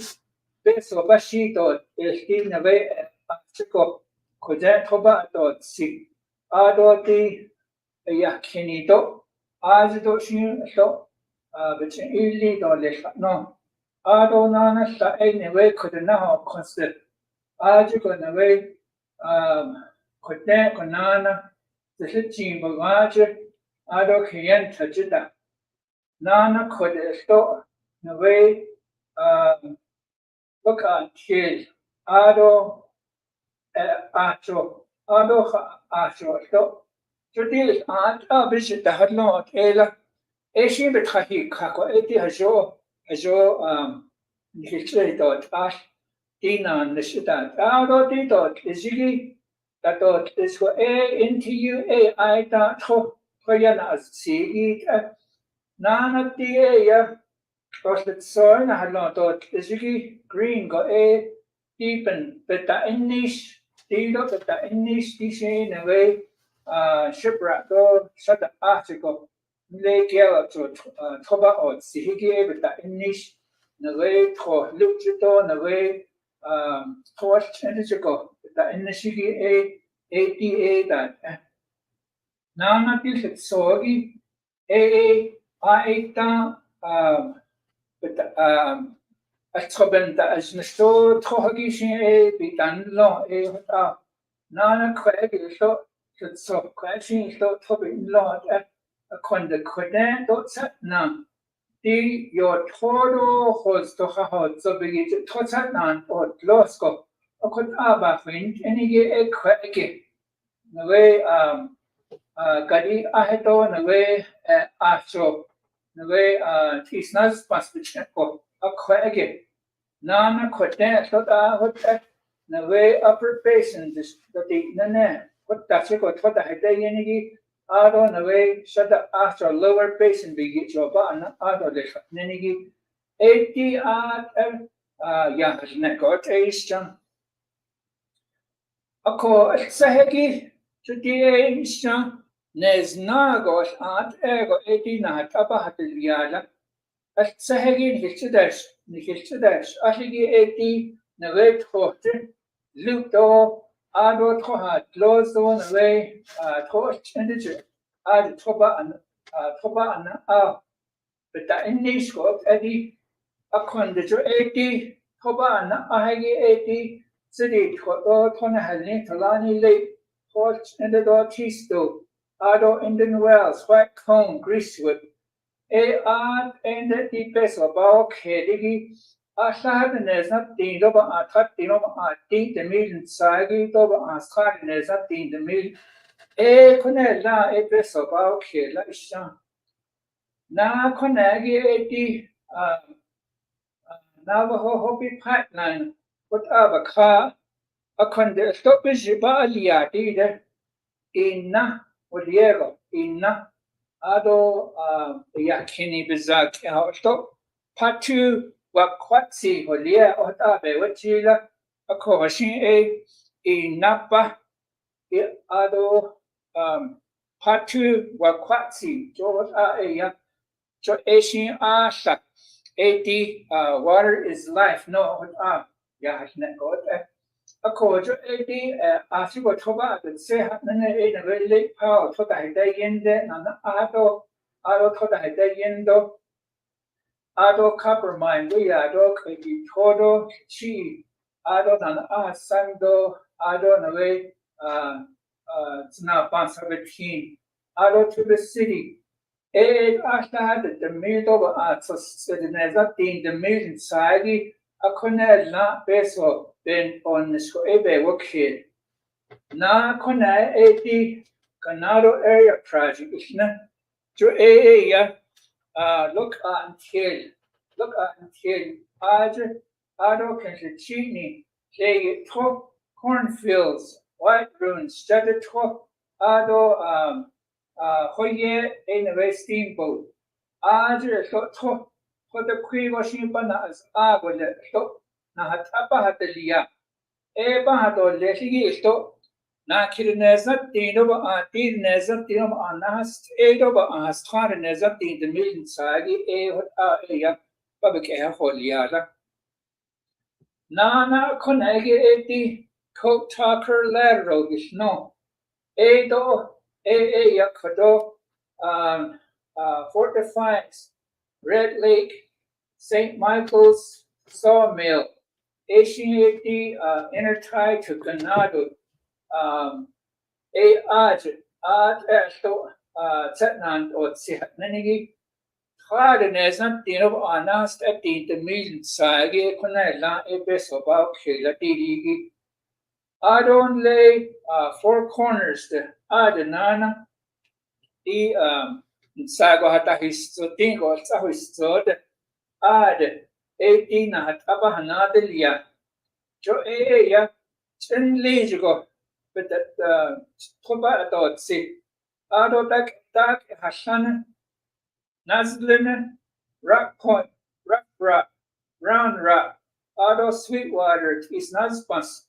beso bashi to esti nave achiko koje toba to si adoti yakini to azido shin to between illi do le no ado nana sa anyway could now consider ajigo na way could then konana the hitching bagage ado kiyan tajida nana could stop na way look at kids ado acho stop today art visit the hadlo ela Asian betrahi kako eti hajo history dot ash dina nishita ado di dot izigi that dot is for a into you a I dot ho koyana as sigi nana di ya prostit soil na halon dot izigi green go a deepen but the inish di dot the inish di shane away shipwreck go shut the article Lake Yellow to Toba or Sihigi with the Inish, the way for Luchito, the way Torch Energico, with the Inishigi ADA that Nana Pilset Sogi, AA, Aita, with the Astrobenta as Nesto, Tohagishi, be done long, Nana Craig is so crashing, so Toby Lord. Kon de koden dot sat nan di your todo hos to ha so bigi to sat nan or losko akon aba fin any e kwege the way gadi aheto the way aso the way tisnas paspichko akwege nana koden so da hot the way upper basin this the nane what that's ko to da hede yenigi Ado na way shut up after lower basin be get your button ado de nenigi 80 ya neko taste ako sahegi today nes nagos at ego 80 na tapa hatiliala at sahegi hichidash ahigi 80 na way torte luto Ado toha close on away torch energy ad toba and but that in this scope, Eddie, a condition 80, Tobana, Ahagi 80, City, Tona Halin, Talani Lake, Port in the Northeastern, Ado Indian Wells, White Cone, Greasewood, art and the best of our Kedigi. I started as not the over a cut the over a deep the million side over a started as not the million. Conella, a best of our kid, like Shan. Na Conagi, Navajo Hopi pipeline, put up a car, a conde stop is Jibalia, either inna, whatever, inna, ado, yakini bizak, stop, patu, wakwatsi, holia, otabe, wachila, a cohashin a, inapa, ado, patu, wakwatsi, George a, so Asian Asha. 80 water is life no yeah got a coach 80 after what toba that say happening in a very late power to the day in there and auto to the day in do auto copper mine we are dog todo chi auto and sando auto no way it's now 17 auto to the city. After the middle of arts, the never in the middle side, a conel not beso than on the Scoebe work here. Na conel 80 Canado area project, isn't to look until Ado Canchini, they talk cornfields, white ruins, started talk Ado Hoye in a steamboat. Aja to the queen was in Banas, with the stop. Nahatapa had the Lia. Eba had all letting stop. Nakirneza, Dinova, Dineza, Dinova, Nast, Edova, Astrarineza, in the million sagi, Ea, Babak Air Holiada. Nana Conegi, Coat Talker, Ladro, no. Edo. Yakado, Fort Defiance, Red Lake, St. Michael's Sawmill, Asian Intertie to Ganado, Tetnan or Sihatnigi, Hardenezan, Dino Anast at the million Sagi, Conella, Ebes about Kilatigi. I don't lay four corners the Adenana, the Sago Hatahistotingo, Sahistod, Ad 18 at Abahanadelia. Jo Ea, 10 legigo, but that Toba dot see. Ado Tak Hashan, Nazlin, Rock Point, Rock, Round Rock, Ado Sweetwater is Nazbus.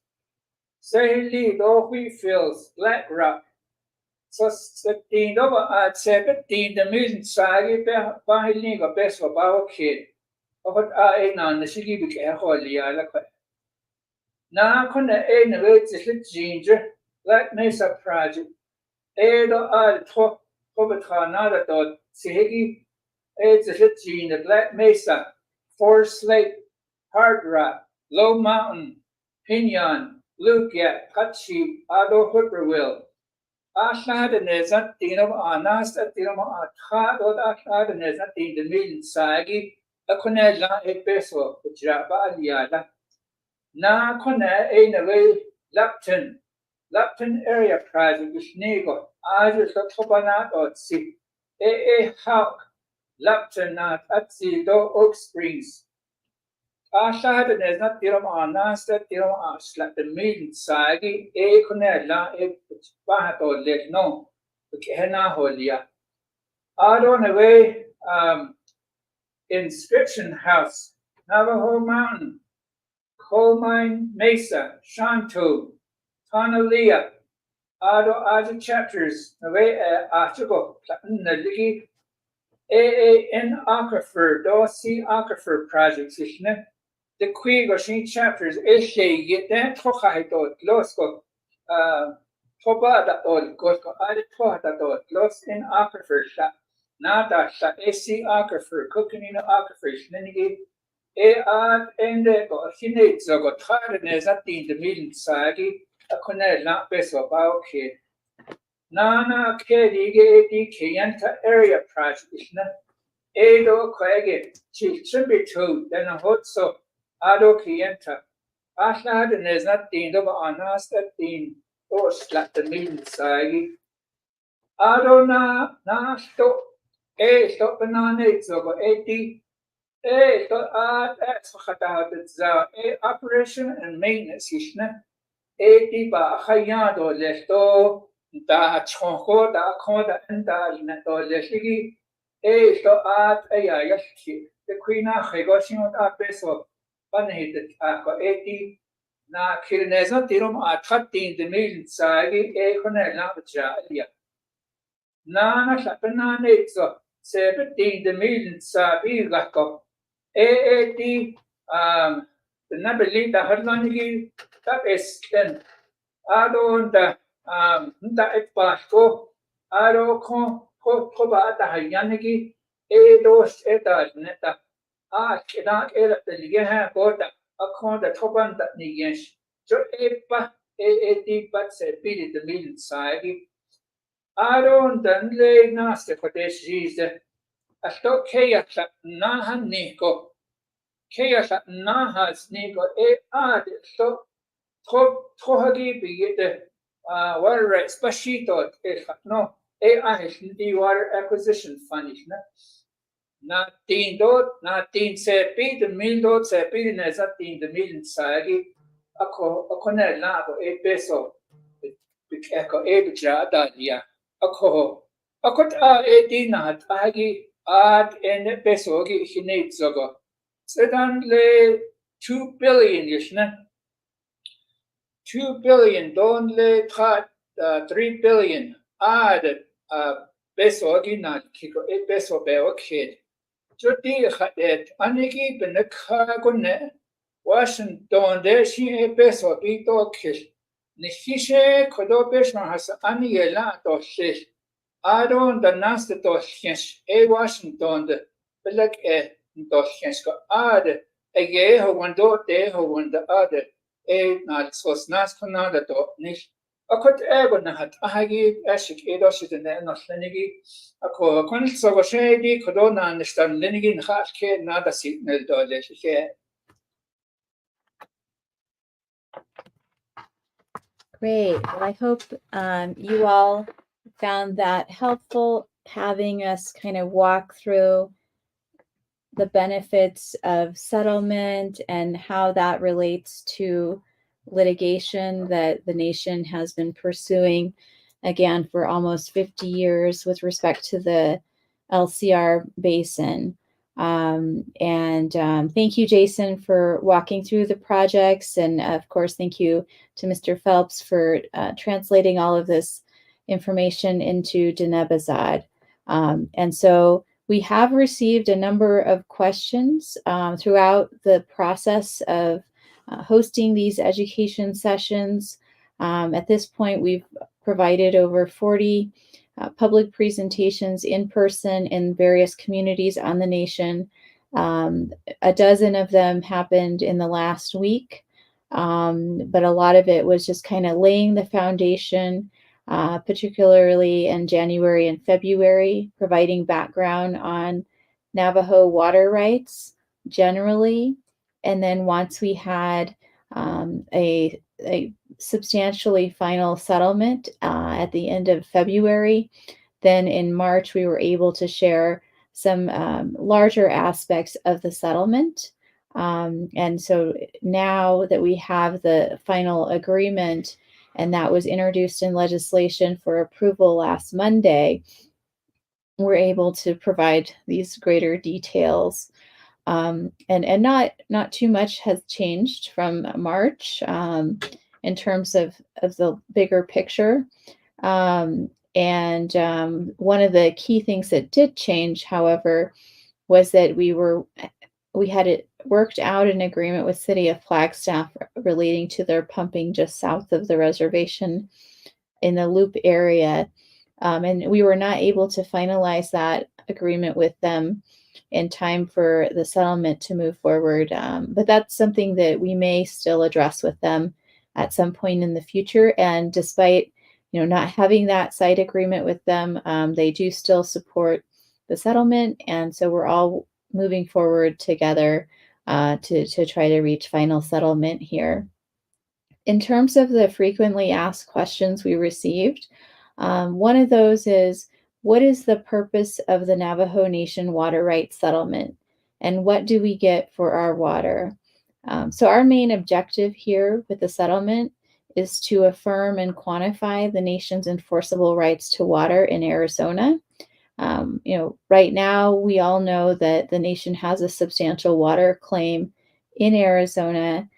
Say do wheat fields, black rock. So 17 over at 17 the million side by legal best of our kid. Of what I on the city became holy. Now, con the end of it ginger, Black Mesa project. Edo I talk over another dot. Sihigi, it's a ginger, Black Mesa, Forest Lake, Hard Rock, Low Mountain, Pinon. Look at Pachi, Ado Hooperville. Ashadinez at Dinam Anas at Dinam Athat or Ashadinez at the million Sagi, a Conella a peso, Jabba Aliada. Na Cone in a way, Lapton area project with Nego, Azus of Tobanat or Sea, Hawk, Lapton at the Oak Springs. Ashad is not Tiram Anas, that Tiram Aslat the million Sagi, Conella, Bahato let no, Hena Holia. Out on the way, inscription house, Navajo Mountain, Coal Mine Mesa, Shanto, Tanalia, Ado Aja chapters, the way Achigo, Naligi, AAN Aquifer, Dossi Aquifer projects, isn't it? The Quig or Shin chapters, Eshe, get that Tohaido, Losko, Toba that all, Gosko, Adi Tohata, Los in Aquifer shop. Nada sa AC aquifer, Coconino aquifer, Shnenigi, at ende go Hinate Zogo Tarnes at the million sagi, a Conel not best of our kid. Nana Kedige Kayanta area project, Edo Quagget, Chief Tribute, then a hot so Ado Kayanta. Aslad and there's not the over on us that the or slap the million sagi. Ado na stop. Stop banana zogo 80. That's operation and maintenance ishna. 80 ba khayado lesto da chonko da konda enda ina do leshigi. Yashi. The queen khaygoshino da peso. Banhit ako 80. Na kirneza tirum at 13 the million sagi kone na bacha. Nana Shapanane so 17 the million sabi gako. AAT the Nabeli the Harlanigi that is then Ado the Ekbasko Ado Koba the Hayanigi Edos Eta Neta Kidak Ela the Ligaha Bota Akon the Toban that Nigensh. So Epa AAT but said Billy the million sabi. Aron den le naste for this season. A sto keyasa naha niko. Keyasa nahas niko ad so trohagi be the water rights bashito no is the water acquisition fund. Na tin se pi the mil se pi nesa tin the million sagi ako na ko peso eko ebja dalia. Ako edina agi ad en pesogi hinate zogo. Sedan le 2 billion yishna. 2 billion don le 3 billion ad pesogi na kiko peso beo kid. Jodi khadet anigi benakagone Washington de shi peso bito kish. Nishishe kodopeshma has aniela doshish. Adon the nast doshish, Washington the black doshish go ad a ye ho one do de ho one the other not so nas conada do nish. A could ever not ahagi ashik edoshit and then not lenigi. A con so shady codona understand lenigin hashke nada signal dolesh. Great. Well, I hope you all found that helpful, having us kind of walk through the benefits of settlement and how that relates to litigation that the nation has been pursuing, again, for almost 50 years with respect to the LCR basin. Thank you, Jason, for walking through the projects. And of course, thank you to Mr. Phelps for translating all of this information into Denebazad. And so we have received a number of questions throughout the process of hosting these education sessions. At this point, we've provided over 40 public presentations in person in various communities on the nation. A dozen of them happened in the last week, but a lot of it was just kind of laying the foundation, particularly in January and February, providing background on Navajo water rights generally. And then once we had a substantially final settlement at the end of February, then in March we were able to share some larger aspects of the settlement. And so now that we have the final agreement, and that was introduced in legislation for approval last Monday, we're able to provide these greater details. And not too much has changed from March in terms of the bigger picture. One of the key things that did change, however, was that we had it worked out an agreement with City of Flagstaff relating to their pumping just south of the reservation in the Loop area. And we were not able to finalize that agreement with them in time for the settlement to move forward. But that's something that we may still address with them at some point in the future. And despite not having that side agreement with them, they do still support the settlement, and so we're all moving forward together to try to reach final settlement here. In terms of the frequently asked questions we received, one of those is, what is the purpose of the Navajo Nation water rights settlement, and what do we get for our water? So our main objective here with the settlement is to affirm and quantify the nation's enforceable rights to water in Arizona. Right now, we all know that the nation has a substantial water claim in Arizona,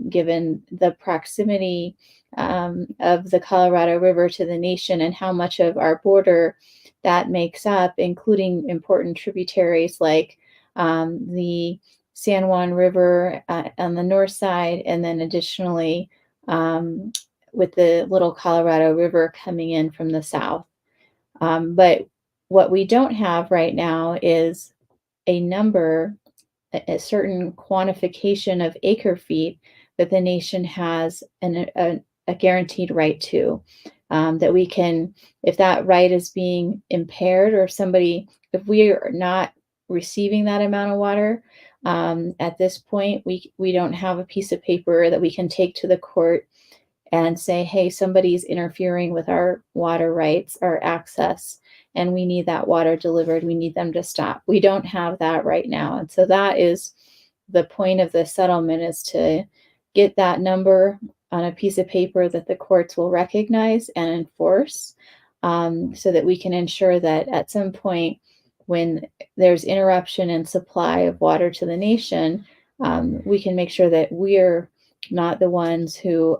given the proximity of the Colorado River to the nation and how much of our border that makes up, including important tributaries like the San Juan River on the north side, and then additionally with the Little Colorado River coming in from the south. But what we don't have right now is a number, a certain quantification of acre feet that the nation has a guaranteed right to. That we can, if that right is being impaired, or if we are not receiving that amount of water, at this point, we don't have a piece of paper that we can take to the court and say, hey, somebody's interfering with our water rights, our access, and we need that water delivered. We need them to stop. We don't have that right now. And so that is the point of the settlement, is to get that number on a piece of paper that the courts will recognize and enforce, so that we can ensure that at some point when there's interruption in supply of water to the nation, we can make sure that we're not the ones who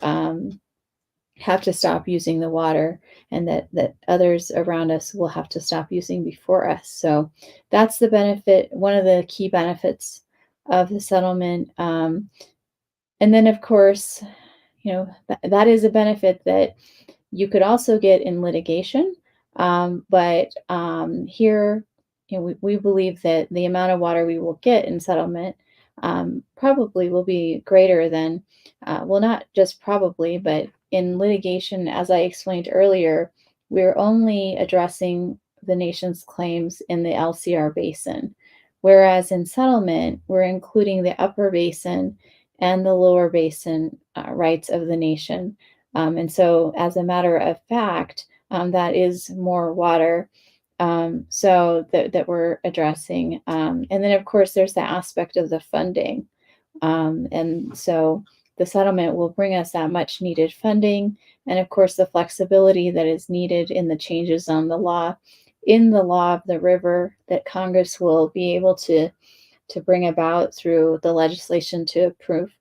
have to stop using the water, and that others around us will have to stop using before us. So that's the benefit, one of the key benefits of the settlement. And then, of course, that is a benefit that you could also get in litigation. But here, we believe that the amount of water we will get in settlement probably will be greater than, well, not just probably, but in litigation, as I explained earlier, we're only addressing the nation's claims in the LCR basin, whereas in settlement, we're including the upper basin and the lower basin rights of the nation. And so, as a matter of fact, that is more water so that we're addressing. And then, of course, there's the aspect of the funding. And so the settlement will bring us that much needed funding, and of course the flexibility that is needed in the changes on the law, in the law of the river, that Congress will be able to bring about through the legislation to approve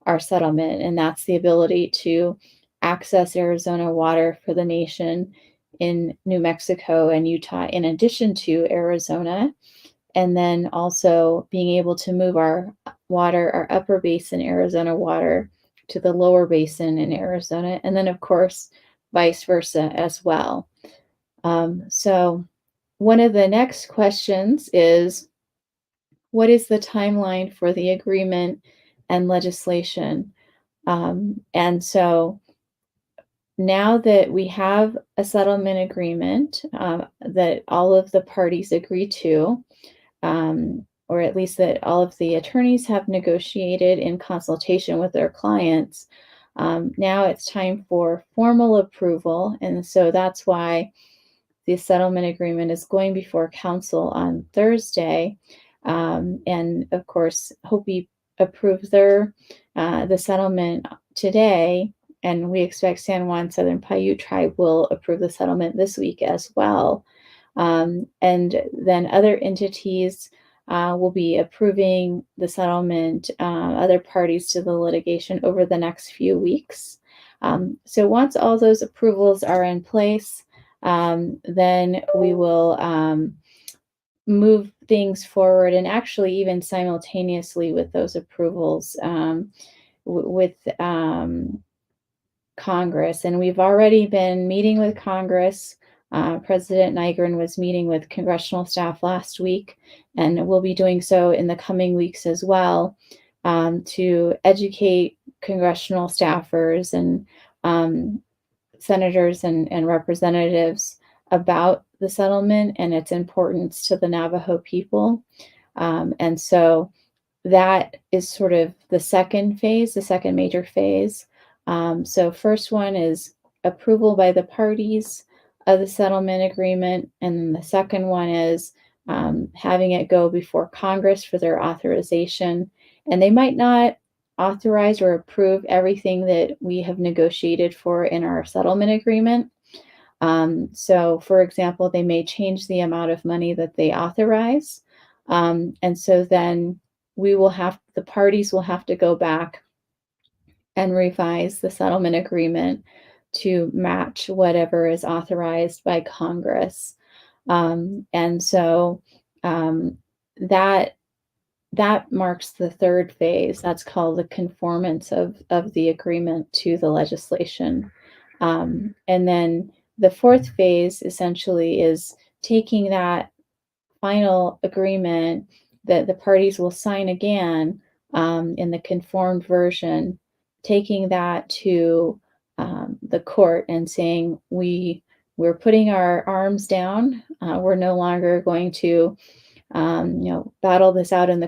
our settlement. And that's the ability to access Arizona water for the nation in New Mexico and Utah, in addition to Arizona. And then also being able to move our water, our upper basin Arizona water, to the lower basin in Arizona. And then, of course, vice versa as well. So one of the next questions is, what is the timeline for the agreement and legislation? And so now that we have a settlement agreement that all of the parties agree to, or at least that all of the attorneys have negotiated in consultation with their clients, now it's time for formal approval. And so that's why the settlement agreement is going before council on Thursday. And of course, Hopi approved the settlement today, and we expect San Juan Southern Paiute Tribe will approve the settlement this week as well. And then other entities will be approving the settlement, other parties to the litigation, over the next few weeks. So once all those approvals are in place, then we will move things forward, and actually even simultaneously with those approvals with Congress. And we've already been meeting with Congress President Nygren was meeting with congressional staff last week, and will be doing so in the coming weeks as well, to educate congressional staffers and senators and representatives about the settlement and its importance to the Navajo people. And so that is sort of the second phase, the second major phase. So first one is approval by the parties of the settlement agreement. And then the second one is having it go before Congress for their authorization. And they might not authorize or approve everything that we have negotiated for in our settlement agreement. So, for example, they may change the amount of money that they authorize. And so then the parties will have to go back and revise the settlement agreement to match whatever is authorized by Congress. And so that marks the third phase. That's called the conformance of the agreement to the legislation. And then the fourth phase essentially is taking that final agreement that the parties will sign again in the conformed version, taking that to the court and saying we're putting our arms down. We're no longer going to battle this out in the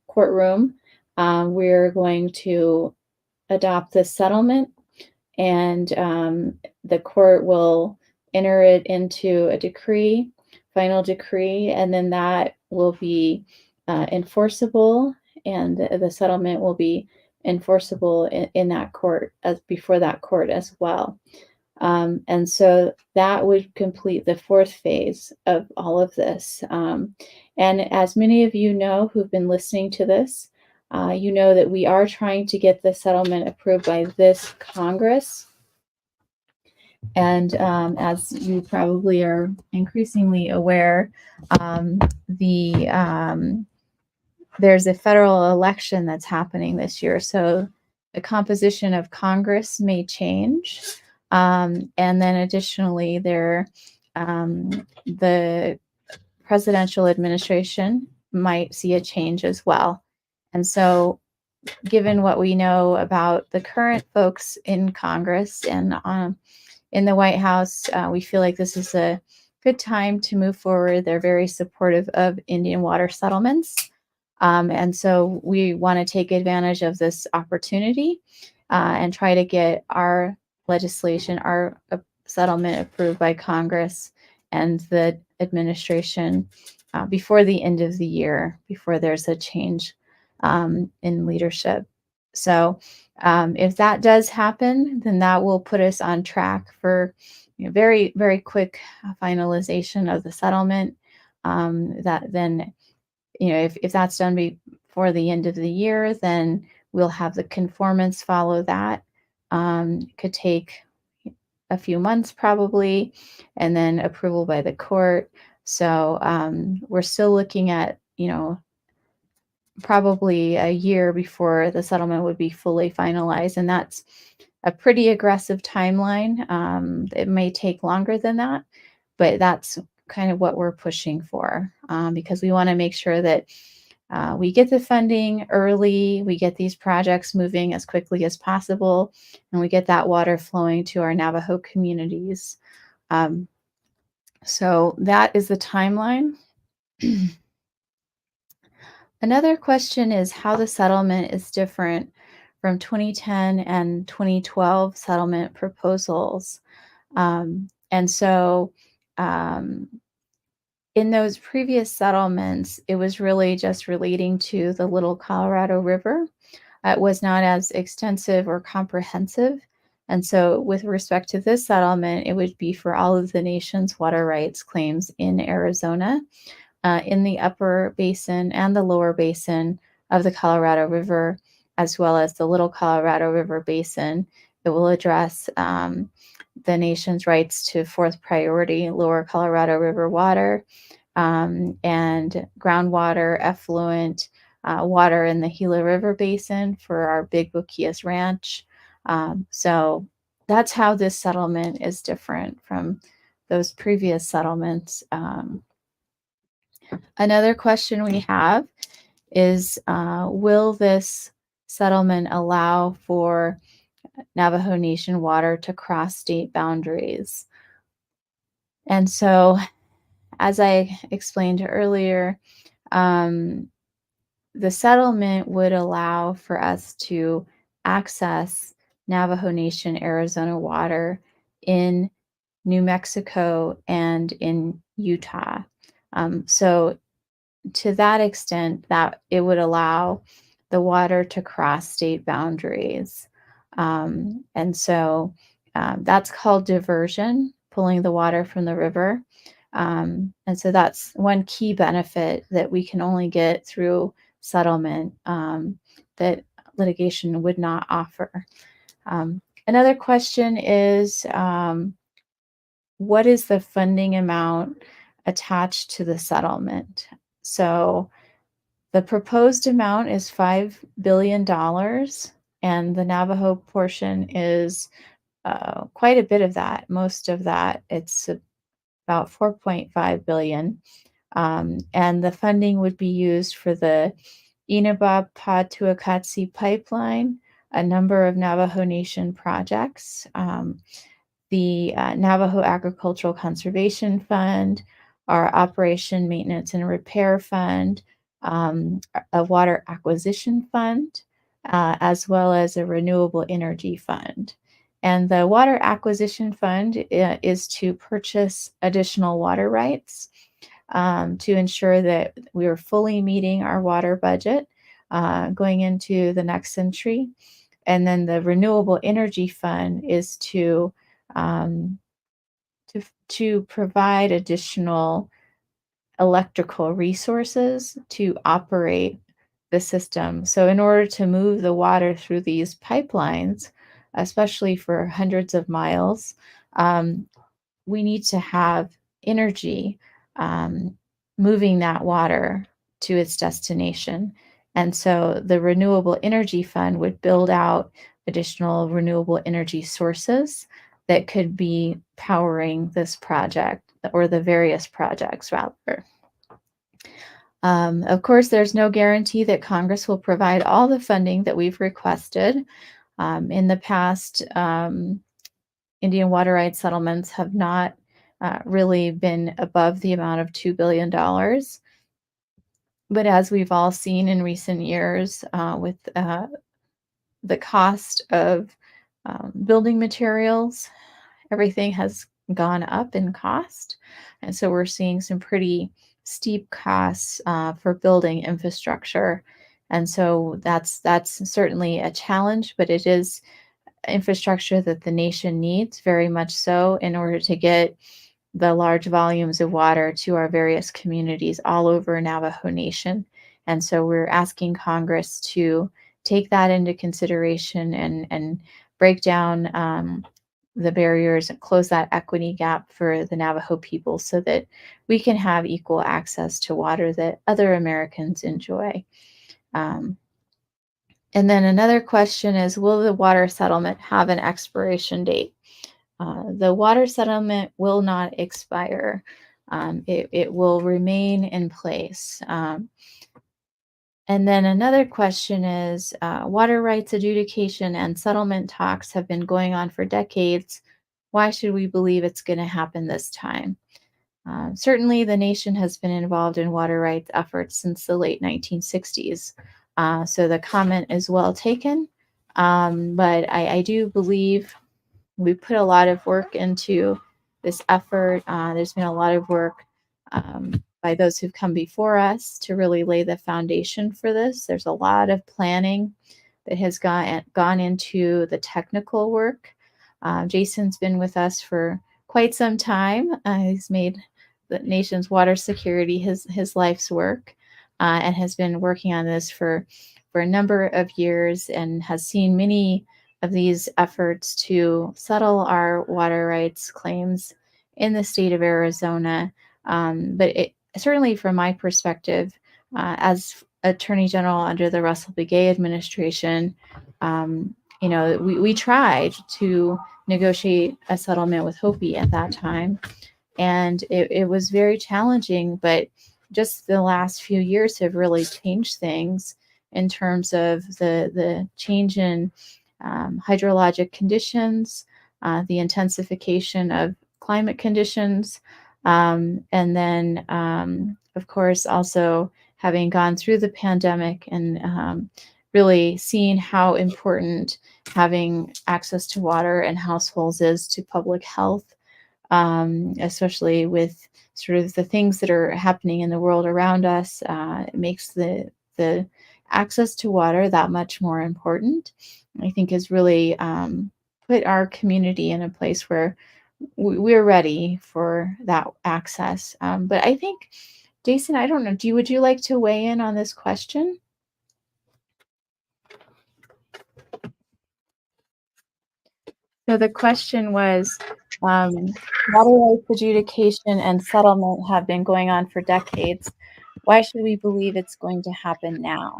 courtroom. We're going to adopt this settlement, and the court will enter it into a decree, final decree, and then that will be enforceable, and the settlement will be enforceable in that court before that court as well. And so that would complete the fourth phase of all of this. And as many of you know who've been listening to this, you know that we are trying to get the settlement approved by this Congress. And as you probably are increasingly aware, there's a federal election that's happening this year. So the composition of Congress may change. And then additionally, the presidential administration might see a change as well. And so given what we know about the current folks in Congress and in the White House, we feel like this is a good time to move forward. They're very supportive of Indian water settlements. And so we want to take advantage of this opportunity and try to get our legislation, our settlement approved by Congress and the administration before the end of the year, before there's a change in leadership. So if that does happen, then that will put us on track for very, very quick finalization of the settlement. That then, if that's done before the end of the year, then we'll have the conformance follow that. Could take a few months probably, and then approval by the court. So we're still looking at, probably a year before the settlement would be fully finalized. And that's a pretty aggressive timeline. It may take longer than that, but that's kind of what we're pushing for because we want to make sure that we get the funding early, we get these projects moving as quickly as possible, and we get that water flowing to our Navajo communities. So that is the timeline. Another question is how the settlement is different from 2010 and 2012 settlement proposals. And so in those previous settlements, it was really just relating to the Little Colorado River. It was not as extensive or comprehensive. And so with respect to this settlement, it would be for all of the nation's water rights claims in Arizona, in the upper basin and the lower basin of the Colorado River, as well as the Little Colorado River Basin. It will address the nation's rights to fourth priority lower Colorado River water and groundwater, effluent water in the Gila River Basin for our Big Boquillas Ranch. So that's how this settlement is different from those previous settlements. Another question we have is, will this settlement allow for Navajo Nation water to cross state boundaries? And so, as I explained earlier, the settlement would allow for us to access Navajo Nation Arizona water in New Mexico and in Utah. So to that extent, that it would allow the water to cross state boundaries. And so that's called diversion, pulling the water from the river. And so that's one key benefit that we can only get through settlement that litigation would not offer. Another question is, what is the funding amount attached to the settlement? So the proposed amount is $5 billion, and the Navajo portion is quite a bit of that. Most of that, it's about $4.5 billion. And the funding would be used for the Inabab-Patuakatsi pipeline, a number of Navajo Nation projects, the Navajo Agricultural Conservation Fund, our Operation Maintenance and Repair Fund, a Water Acquisition Fund, as well as a Renewable Energy Fund. And the Water Acquisition Fund is to purchase additional water rights to ensure that we are fully meeting our water budget going into the next century. And then the Renewable Energy Fund is to provide additional electrical resources to operate the system. So in order to move the water through these pipelines, especially for hundreds of miles, we need to have energy moving that water to its destination. And so the Renewable Energy Fund would build out additional renewable energy sources that could be powering this project, or the various projects rather. Of course, there's no guarantee that Congress will provide all the funding that we've requested. In the past, Indian water rights settlements have not really been above the amount of $2 billion. But as we've all seen in recent years, with the cost of building materials, everything has gone up in cost. And so we're seeing some pretty steep costs for building infrastructure. And so that's certainly a challenge, but it is infrastructure that the nation needs very much so in order to get the large volumes of water to our various communities all over Navajo Nation. And so we're asking Congress to take that into consideration and break down the barriers and close that equity gap for the Navajo people so that we can have equal access to water that other Americans enjoy. And then another question is, will the water settlement have an expiration date? The water settlement will not expire. It will remain in place. And then another question is, water rights adjudication and settlement talks have been going on for decades. Why should we believe it's going to happen this time? Certainly, the nation has been involved in water rights efforts since the late 1960s. So the comment is well taken. But I do believe we put a lot of work into this effort. There's been a lot of work by those who've come before us to really lay the foundation for this. There's a lot of planning that has gone into the technical work. Jason's been with us for quite some time. He's made the nation's water security his life's work, and has been working on this for a number of years, and has seen many of these efforts to settle our water rights claims in the state of Arizona. But certainly from my perspective, as Attorney General under the Russell Begay administration, we tried to negotiate a settlement with Hopi at that time. and it was very challenging, but just the last few years have really changed things in terms of the change in hydrologic conditions, the intensification of climate conditions, and then, of course, also having gone through the pandemic and really seeing how important having access to water and households is to public health, especially with sort of the things that are happening in the world around us. It makes the access to water that much more important. I think has really put our community in a place where we're ready for that access. But I think, Jason, I don't know, would you like to weigh in on this question? So the question was, water rights adjudication and settlement have been going on for decades. Why should we believe it's going to happen now?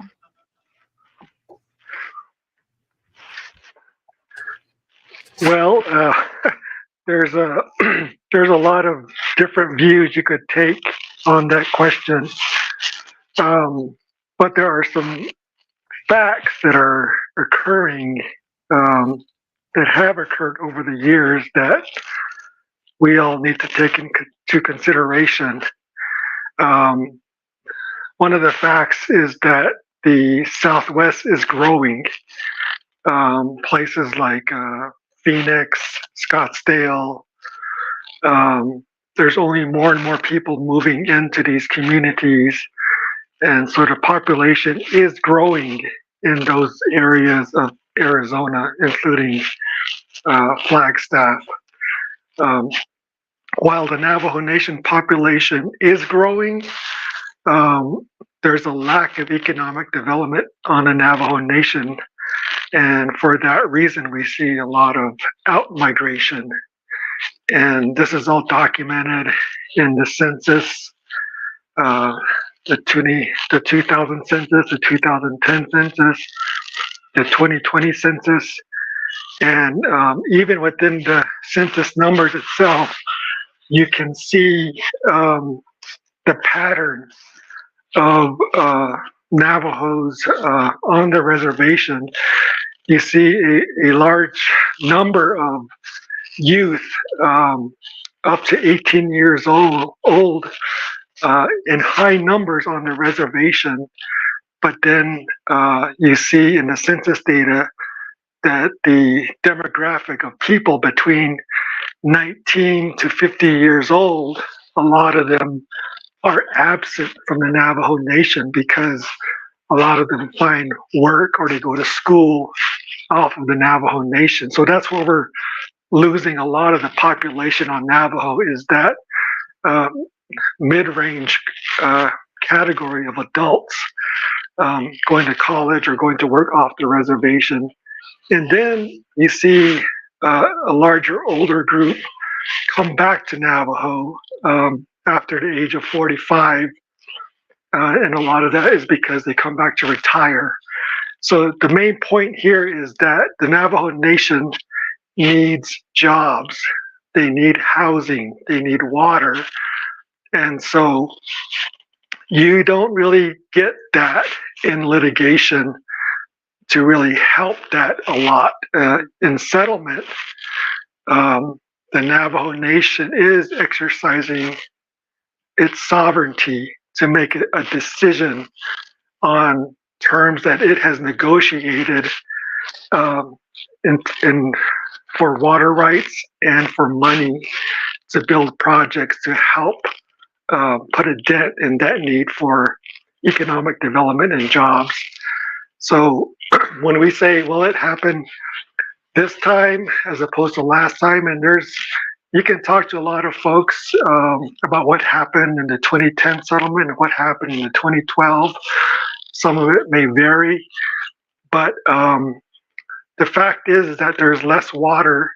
Well, there's a there's a lot of different views you could take on that question, but there are some facts that are occurring, that have occurred over the years that we all need to take into consideration. Um, One of the facts is that the Southwest is growing. Places like Phoenix, Scottsdale, there's only more and more people moving into these communities, and so the population is growing in those areas of Arizona, including Flagstaff. Um, while the Navajo Nation population is growing, there's a lack of economic development on the Navajo Nation. And for that reason, we see a lot of out-migration. And this is all documented in the census, the 2000 census, the 2010 census, the 2020 census. And even within the census numbers itself, you can see the pattern of Navajos on the reservation. You see a large number of youth up to 18 years old in high numbers on the reservation. But then you see in the census data that the demographic of people between 19 to 50 years old, a lot of them are absent from the Navajo Nation because a lot of them find work or they go to school off of the Navajo Nation. So that's where we're losing a lot of the population on Navajo, is that mid-range category of adults going to college or going to work off the reservation. And then you see a larger, older group come back to Navajo after the age of 45. And a lot of that is because they come back to retire. So the main point here is that the Navajo Nation needs jobs, they need housing, they need water. And so you don't really get that in litigation to really help that a lot. In settlement, the Navajo Nation is exercising its sovereignty to make a decision on terms that it has negotiated for water rights and for money to build projects to help put a dent in that need for economic development and jobs. So when we say, well, it happened this time as opposed to last time, and you can talk to a lot of folks about what happened in the 2010 settlement and what happened in the 2012. Some of it may vary, but the fact is that there's less water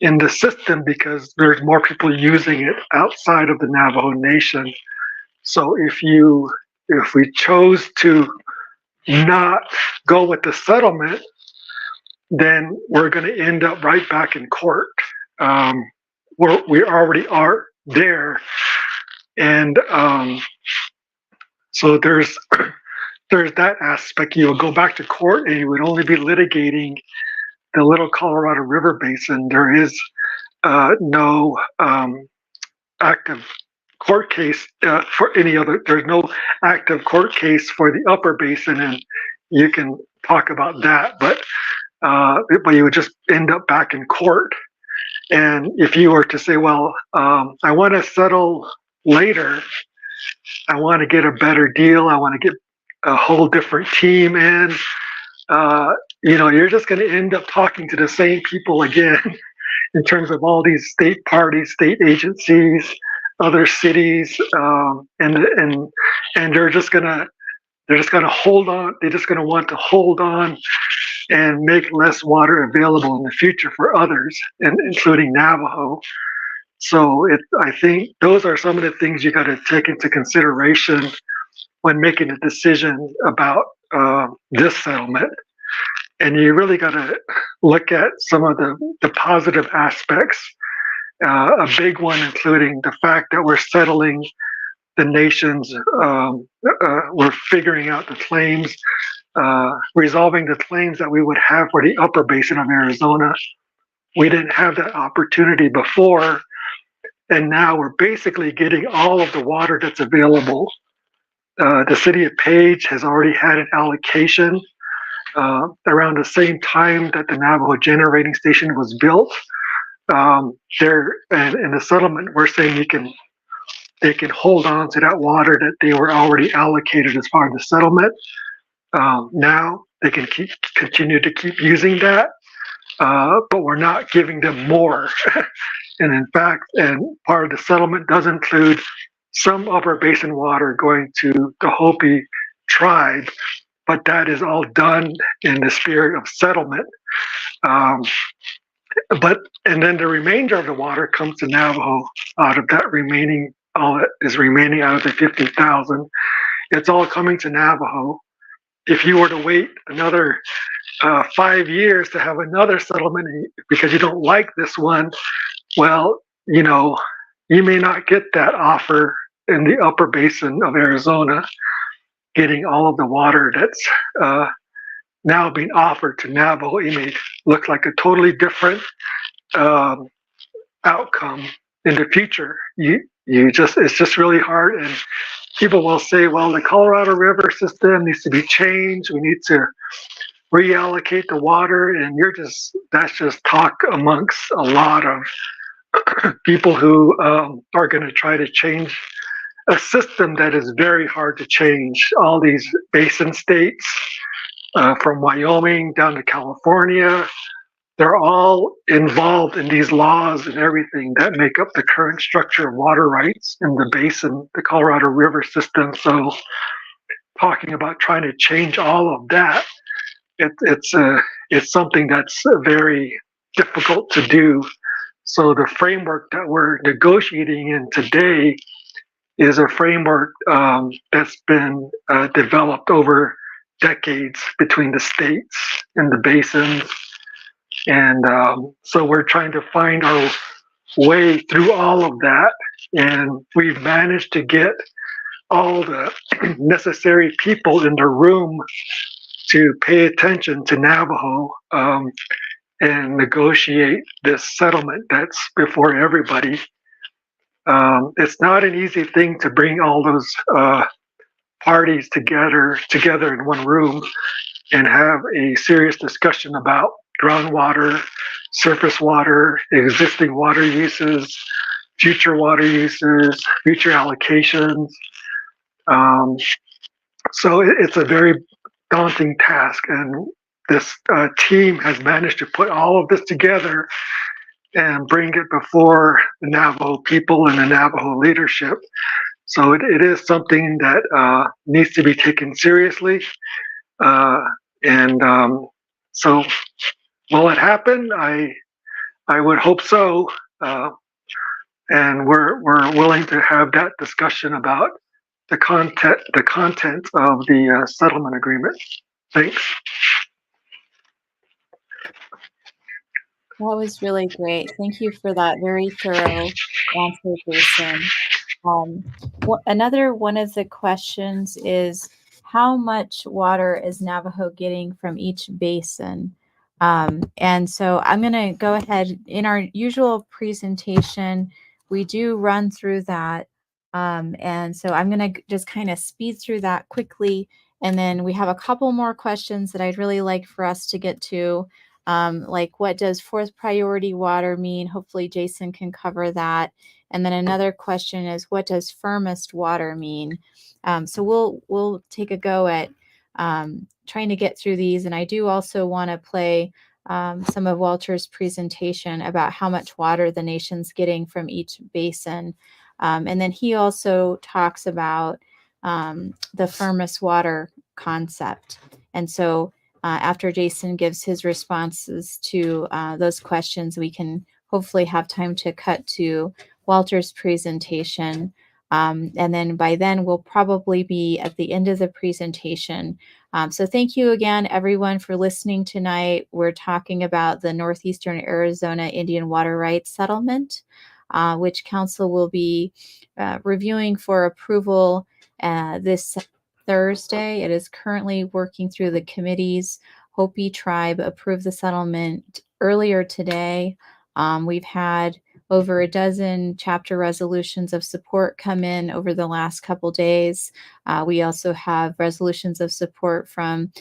in the system because there's more people using it outside of the Navajo Nation. So if we chose to not go with the settlement, then we're going to end up right back in court. We already are there. And so there's that aspect. You would go back to court and you would only be litigating the Little Colorado River Basin. There is no active court case for any other. There's no active court case for the Upper Basin, and you can talk about that. But you would just end up back in court. And if you were to say, well, I want to settle later, I want to get a better deal, I want to get a whole different team in, you're just going to end up talking to the same people again in terms of all these state parties, state agencies, other cities, and they're just going to hold on. They're just going to want to hold on and make less water available in the future for others, and including Navajo. So I think those are some of the things you got to take into consideration when making a decision about this settlement. And you really got to look at some of the positive aspects. A big one including the fact that we're settling the nations, we're figuring out the claims, resolving the claims that we would have for the Upper Basin of Arizona. We didn't have that opportunity before, and now we're basically getting all of the water that's available. The city of Page has already had an allocation around the same time that the Navajo generating station was built. There, and in the settlement, we're saying they can hold on to that water that they were already allocated as part of the settlement. Now they can continue to keep using that, but we're not giving them more. And in fact, and part of the settlement does include some Upper Basin water going to the Hopi tribe, but that is all done in the spirit of settlement. And then the remainder of the water comes to Navajo out of that remaining, all that is remaining out of the 50,000. It's all coming to Navajo. If you were to wait another 5 years to have another settlement because you don't like this one, well, you may not get that offer in the Upper Basin of Arizona, getting all of the water that's now being offered to Navajo. It may look like a totally different outcome in the future. It's just really hard, and people will say, well, the Colorado River system needs to be changed. We need to reallocate the water, and that's just talk amongst a lot of people who are going to try to change a system that is very hard to change. All these basin states, from Wyoming down to California, they're all involved in these laws and everything that make up the current structure of water rights in the basin, the Colorado River system. So talking about trying to change all of that, it's something that's very difficult to do. So the framework that we're negotiating in today is a framework that's been developed over decades between the states and the basins. And so we're trying to find our way through all of that. And we've managed to get all the necessary people in the room to pay attention to Navajo and negotiate this settlement that's before everybody. It's not an easy thing to bring all those parties together in one room and have a serious discussion about groundwater, surface water, existing water uses, future water uses, future allocations. So it's a very daunting task, and this team has managed to put all of this together and bring it before the Navajo people and the Navajo leadership. So it is something that needs to be taken seriously. So will it happen? I would hope so. And we're willing to have that discussion about the content of the settlement agreement. Thanks. was really great. Thank you for that very thorough answer, Jason. Another one of the questions is how much water is Navajo getting from each basin? And so I'm going to go ahead in our usual presentation. We do run through that. And so I'm going to just kind of speed through that quickly. And then we have a couple more questions that I'd really like for us to get to. Like what does fourth priority water mean? Hopefully Jason can cover that. And then another question is, what does firmest water mean? So we'll take a go at trying to get through these. And I do also want to play some of Walter's presentation about how much water the nation's getting from each basin. And then he also talks about the firmest water concept. And so after Jason gives his responses to those questions, we can hopefully have time to cut to Walter's presentation. And then by then, we'll probably be at the end of the presentation. So thank you again, everyone, for listening tonight. We're talking about the Northeastern Arizona Indian Water Rights Settlement, which Council will be reviewing for approval this Thursday. It is currently working through the committees. Hopi Tribe approved the settlement earlier today. We've had over a dozen chapter resolutions of support come in over the last couple days. We also have resolutions of support from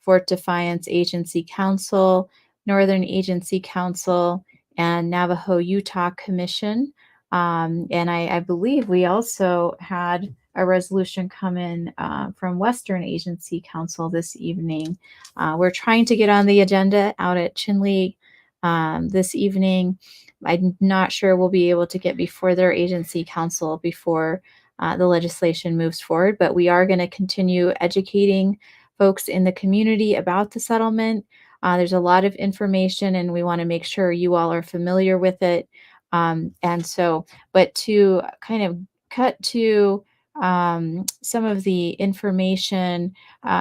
Fort Defiance Agency Council, Northern Agency Council, and Navajo Utah Commission. And I believe we also had a resolution come in from Western Agency Council this evening. We're trying to get on the agenda out at Chinle this evening. I'm not sure we'll be able to get before their agency council before the legislation moves forward, but we are going to continue educating folks in the community about the settlement. There's a lot of information and we want to make sure you all are familiar with it. But to kind of cut to some of the information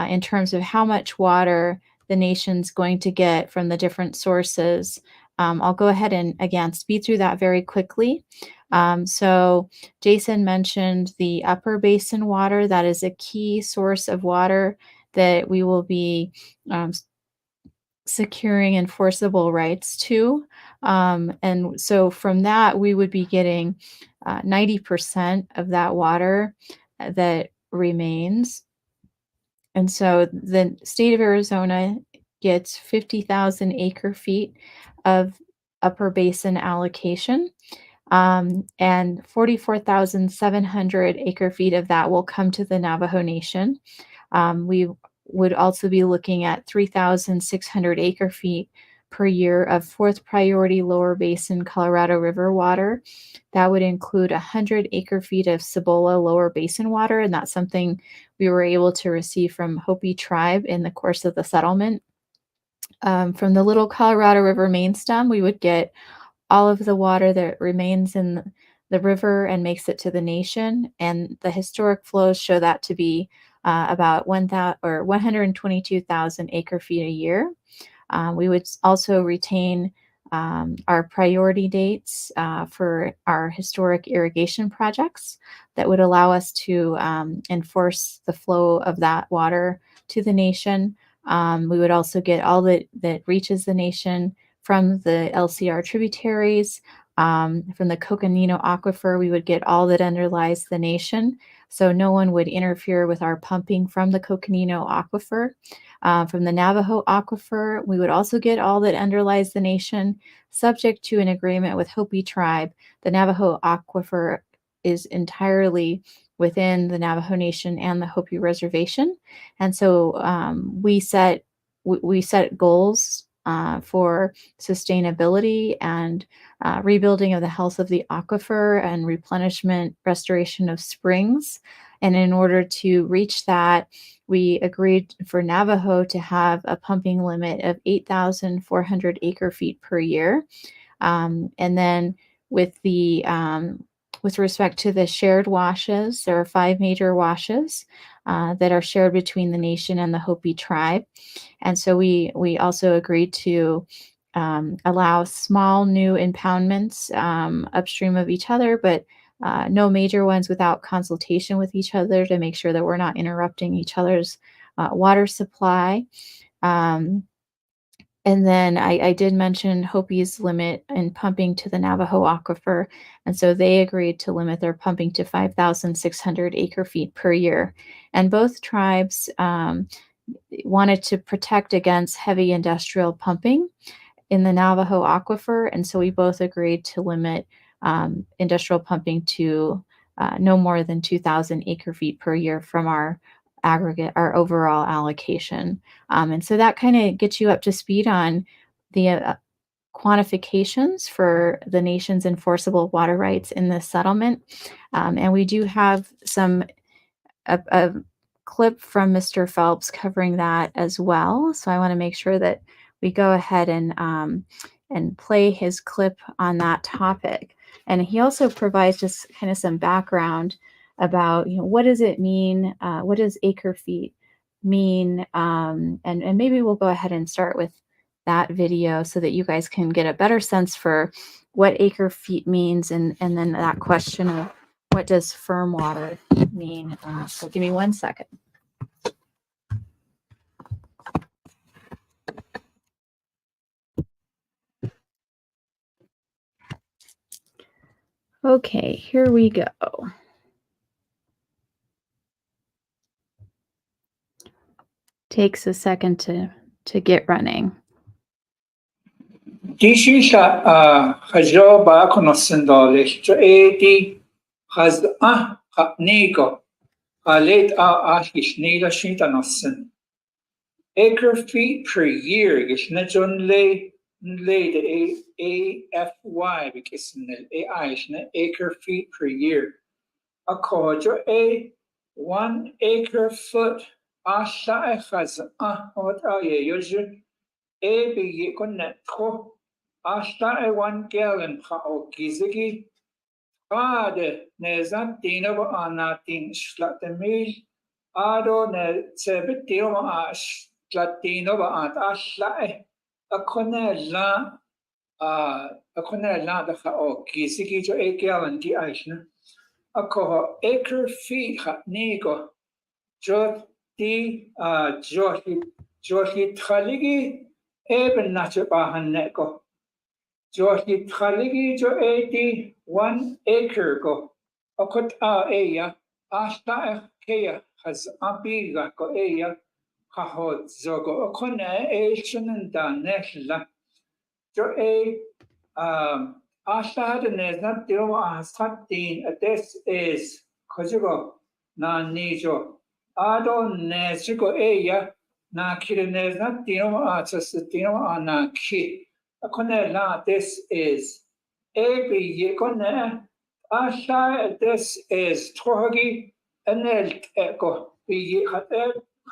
in terms of how much water the nation's going to get from the different sources. I'll go ahead and again speed through that very quickly. So Jason mentioned the upper basin water. That is a key source of water that we will be securing enforceable rights to. And so from that, we would be getting 90% of that water that remains. And so the state of Arizona gets 50,000 acre feet of upper basin allocation. And 44,700 acre feet of that will come to the Navajo Nation. We would also be looking at 3,600 acre feet per year of fourth priority lower basin Colorado River water. That would include 100 acre feet of Cibola lower basin water, and that's something we were able to receive from Hopi Tribe in the course of the settlement. From the Little Colorado River main stem, we would get all of the water that remains in the river and makes it to the nation, and the historic flows show that to be about 122,000 acre feet a year. We would also retain our priority dates for our historic irrigation projects that would allow us to enforce the flow of that water to the nation. We would also get all that reaches the nation from the LCR tributaries. From the Coconino Aquifer, we would get all that underlies the nation. So no one would interfere with our pumping from the Coconino Aquifer. From the Navajo Aquifer, we would also get all that underlies the nation, subject to an agreement with Hopi Tribe. The Navajo Aquifer is entirely within the Navajo Nation and the Hopi Reservation. And so we set goals for sustainability and rebuilding of the health of the aquifer and replenishment, restoration of springs. And in order to reach that, we agreed for Navajo to have a pumping limit of 8,400 acre feet per year. And then with respect to the shared washes, there are 5 major washes that are shared between the nation and the Hopi Tribe. And so we also agreed to allow small new impoundments upstream of each other, but no major ones without consultation with each other to make sure that we're not interrupting each other's water supply. And then I did mention Hopi's limit in pumping to the Navajo aquifer. And so they agreed to limit their pumping to 5,600 acre feet per year. And both tribes wanted to protect against heavy industrial pumping in the Navajo aquifer. And so we both agreed to limit industrial pumping to no more than 2,000 acre feet per year from our overall allocation. And so that kind of gets you up to speed on the quantifications for the nation's enforceable water rights in this settlement. And we do have a clip from Mr. Phelps covering that as well. So I want to make sure that we go ahead and play his clip on that topic. And he also provides just kind of some background about, what does it mean? What does acre feet mean? And maybe we'll go ahead and start with that video so that you guys can get a better sense for what acre feet means, and then that question of what does firm water mean. So give me 1 second. Okay, here we go. Takes a second to get running. Dishisha Hajoba Konosendolish to 80 has Nigo late Ashish Nila Shintanosen. Acre feet per year, Gishnetjon lay the AFY because AI acre feet per year. A quarter 1 acre foot. Asha has what are you? Be connectro. Asha 1 gallon o gizigi. Nezantino anatin slatemil. Ado ne sebetio Latino at Asha a conella the o kisiki to 8 gallon di Aishna. A coho acre feet hat nego. Jot di Joshi Traligi eben nature bahan neko. Joshi Traligi jo 1 acre go. A cot aya Ashta Kea has ambiga go aya. Kahod zogo okone shenanda neshla jo ashad nezna dio asatin this is kojugo na nijo ado nezigo eya na kire nezna dio asas dio ana ki okone la this is ebi yekone asha this is trogi enel eko bi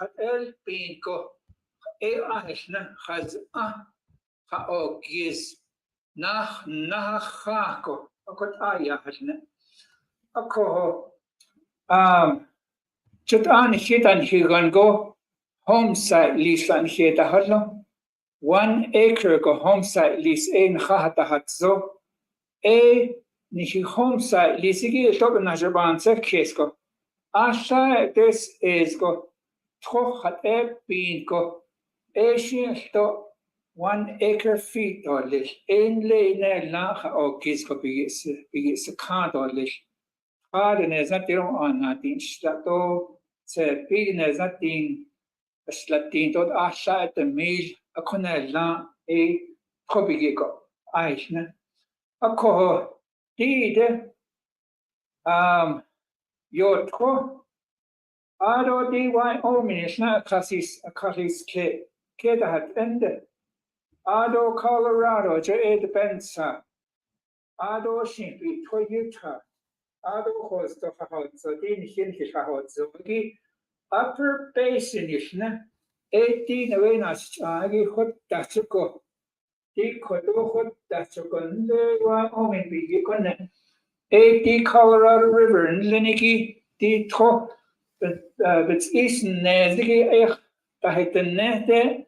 hatel pinko ahishna has o giz nach nachako okot ayahne ako chutan hitan higango home site lease an hita hallo 1 acre go home site lease in khata hatzo nihi home site lease gi to na jaban se kesko asha this is go Toch hat pinko to 1 acre feet dollish inlay ne lacha o kisko bigis a car dollish Harden is not your on natin slato se pin is natin slatin tot asha at the meal a conella kobigiko aishna a ko dide your tro Ado DY Omnis na kasis ke hat ende. Ado Colorado jo bensa. Ado shimpi to Utah. Ado host of a hot so din hinti hot zogi. Upper basin ishna 18 arenas agi hot dachuko. Di kodo hot dachuko DY Omin bigi konne. 80 Colorado River in Liniki di to but is nezigi da het nete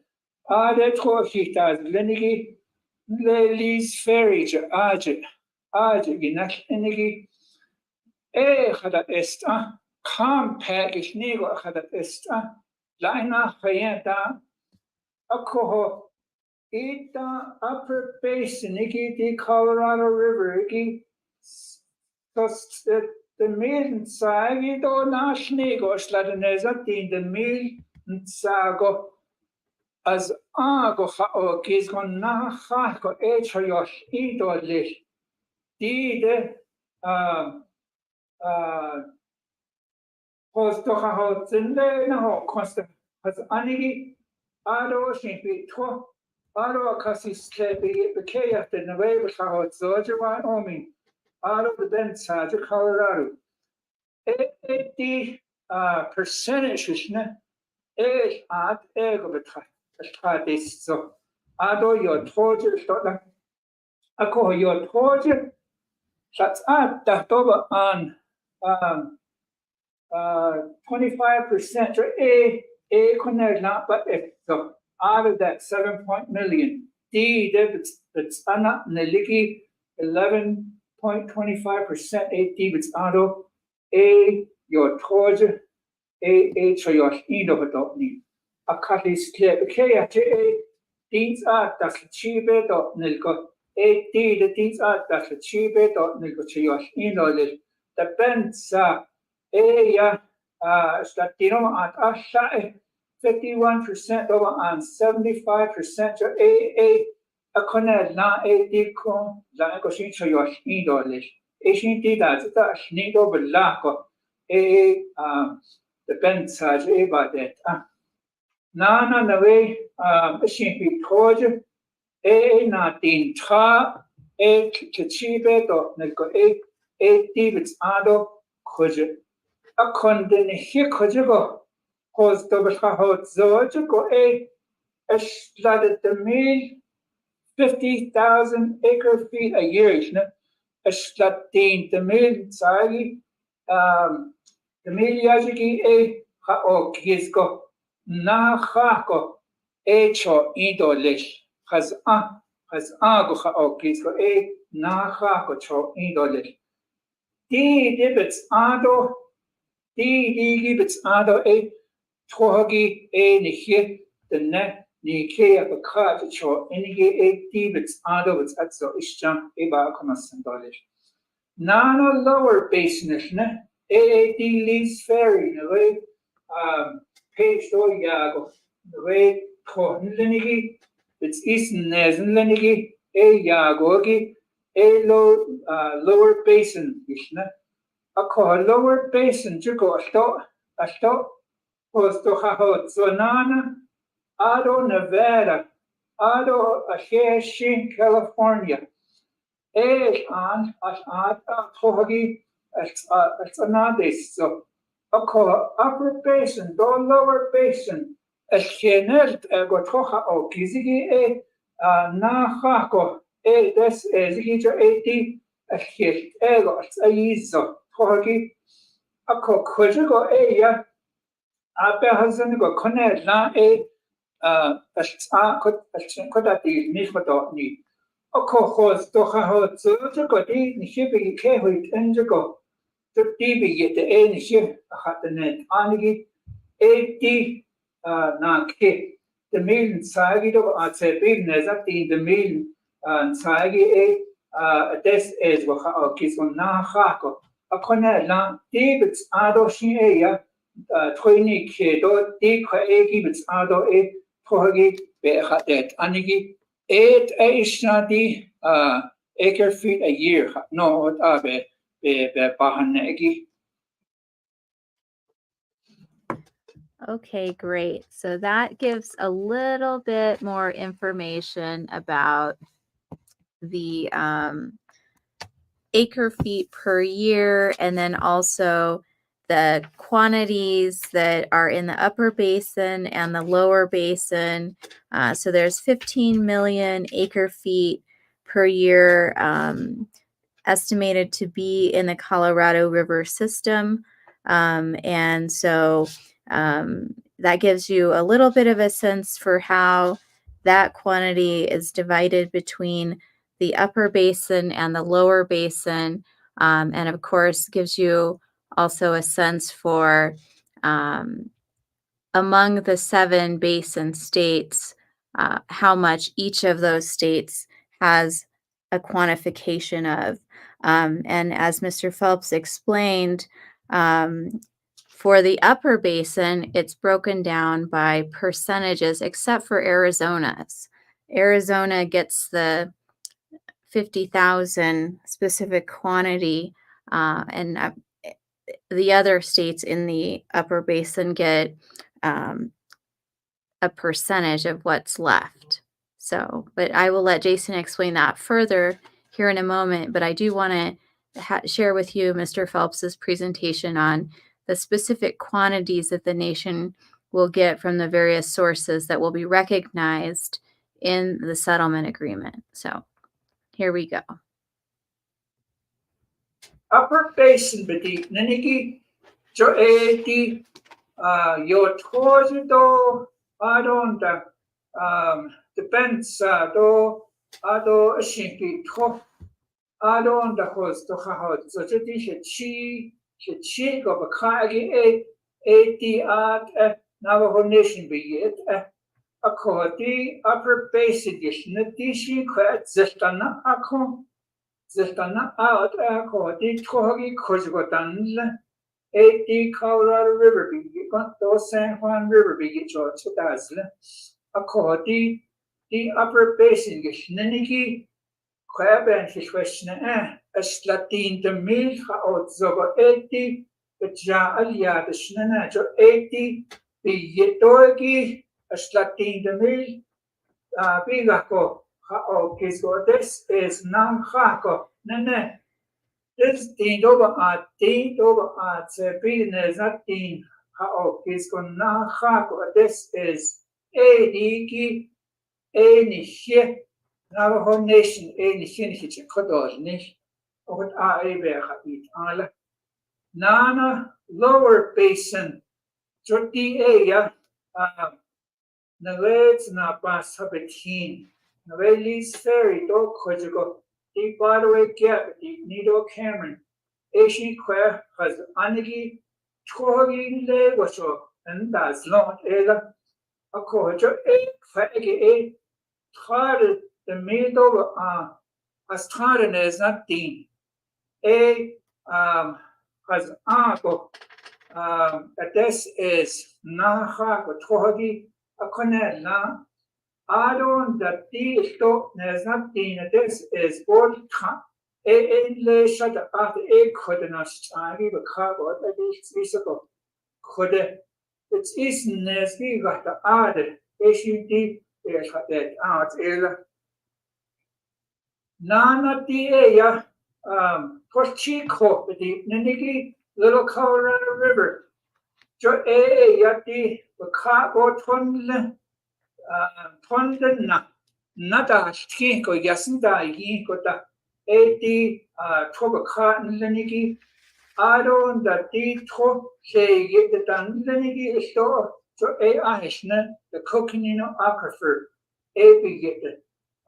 ade trochita linigi Lelis Ferry, Aja, Ginak Enigi, Hadat Esta, Compact Nego Hadat Esta, Lina Hayata, Akoho, Ita Upper Basin, Niki, the Colorado River, Iki, the main sagi do nash nego, Sladaneza, the main sago. As go o kis gon na cha go yosh do lich de hos do ha zinde na ho koste has anigi ado shin bi to ado kasi slepi be ke after na way ha ho zoje wa omi ado the ben sa de Colorado the percentage is ne at ego betrat so ado your torture stotla ako your torture that's at that over on 25% a connect not but if so out of that 7 million d that's not neliki 11.25% a d it's auto a your torture a cho your indo ni a cut is clear okay these are that's cheap nilko a d the these are that's cheap nilko cho your indo the bends ja statino at asha 51% over on 75% a connect na a dicon la ko shin cho your indo a shin di da ta shnido belako the bends a ba that na way shin bi toje na tin tra chibe do nilko divits ado khoje a konden hi khoje go hos do hot zoje go flooded the mill 50,000 acre feet a year isne a flooding the mill sagi the mill yajigi ha o kisko na khako cho idolish has go ha o kisko na khako cho idolish di dibits ado di gibits ado togi ni hit the net ni ke a cut cho any dibits ado it's at so isham ba komasandolish nano lower basin ne di least ferry no way page do yago the way ko nlenigi it's eastern nezenlenigi yagogi lower basin ishna a lower basin jugo asto posto ha zonana ado Nevada ado Ashin California an togi it's anades so a upper basin do lower basin Eskenert go toha o kizigi na hako des ezigi eti esket ego aizo togi ako kojigo ya abe hazan go kone la kodati ni foto ni ako hos toha ho zo go di ni shibi ke hui enjo to dibi yet ni shib hatnet anigi eti na ke the main sagi do at se big nezat in the main sagi des is wa kis on na khako akone la dibits ado shin ya toini ke do di kha gibits ado togi be khatet anigi ishnadi acre feet a year no abe be bahanegi. Okay, great. So that gives a little bit more information about the acre feet per year, and then also the quantities that are in the upper basin and the lower basin. So there's 15 million acre feet per year estimated to be in the Colorado River system. And so that gives you a little bit of a sense for how that quantity is divided between the upper basin and the lower basin, and of course gives you also a sense for among the 7 basin states, how much each of those states has a quantification of. And as Mr. Phelps explained, for the upper basin, it's broken down by percentages, except for Arizona's. Arizona gets the 50,000 specific quantity, and the other states in the upper basin get a percentage of what's left. So, but I will let Jason explain that further here in a moment. But I do want to share with you Mr. Phelps's presentation on the specific quantities that the nation will get from the various sources that will be recognized in the settlement agreement. So here we go. Upper Basin bedi nenigi jo edi yo tozido adonda depends do ado shinki to adonda hos to hahod so jadi chi go bakagi edi at Navajo Nation biyet akodi Upper Basin gishnati kwet zestana akon Zestana out akodi togi kojgotan edi Colorado River biyet do San Juan River biyet George Dazle akodi the Upper Basin gishnaniki kwaben hishweshna aslatin de mil haot zogo edi ja alia de shnana jo edi biyet dogi aslatin de mil bigako Ha'o this is non hako nene. This din over at being is not din ha'o kisko non hako. This is a diki a nishi Navajo Nation a nishi nishi kodor nish. What a it ala. Nana lower basin. Joti aya Navets na bas habitin. Navelis ferry do kojigo. Deep waterway gap deep Nido Cameron. Ashi Quer has Anigi Togi Legosho and that's not Ella. A cojo a faggy a trodden the middle as trodden is not dean. A has Ago this is Naha Togi a Conella. Adon that the stop has not been this is all a le shut at a coordinates chagi the cargo that is visible. Could it is nesby got the added HUD is that out ill. Nana dia Porchico the Ninigi little Colorado River. Jo a yati the cargo tunnel. Pondena nada stinko yasinda yikota eti toba lenigi adon da di to say get the lenigi store so a ahishna the coconino aquifer a begit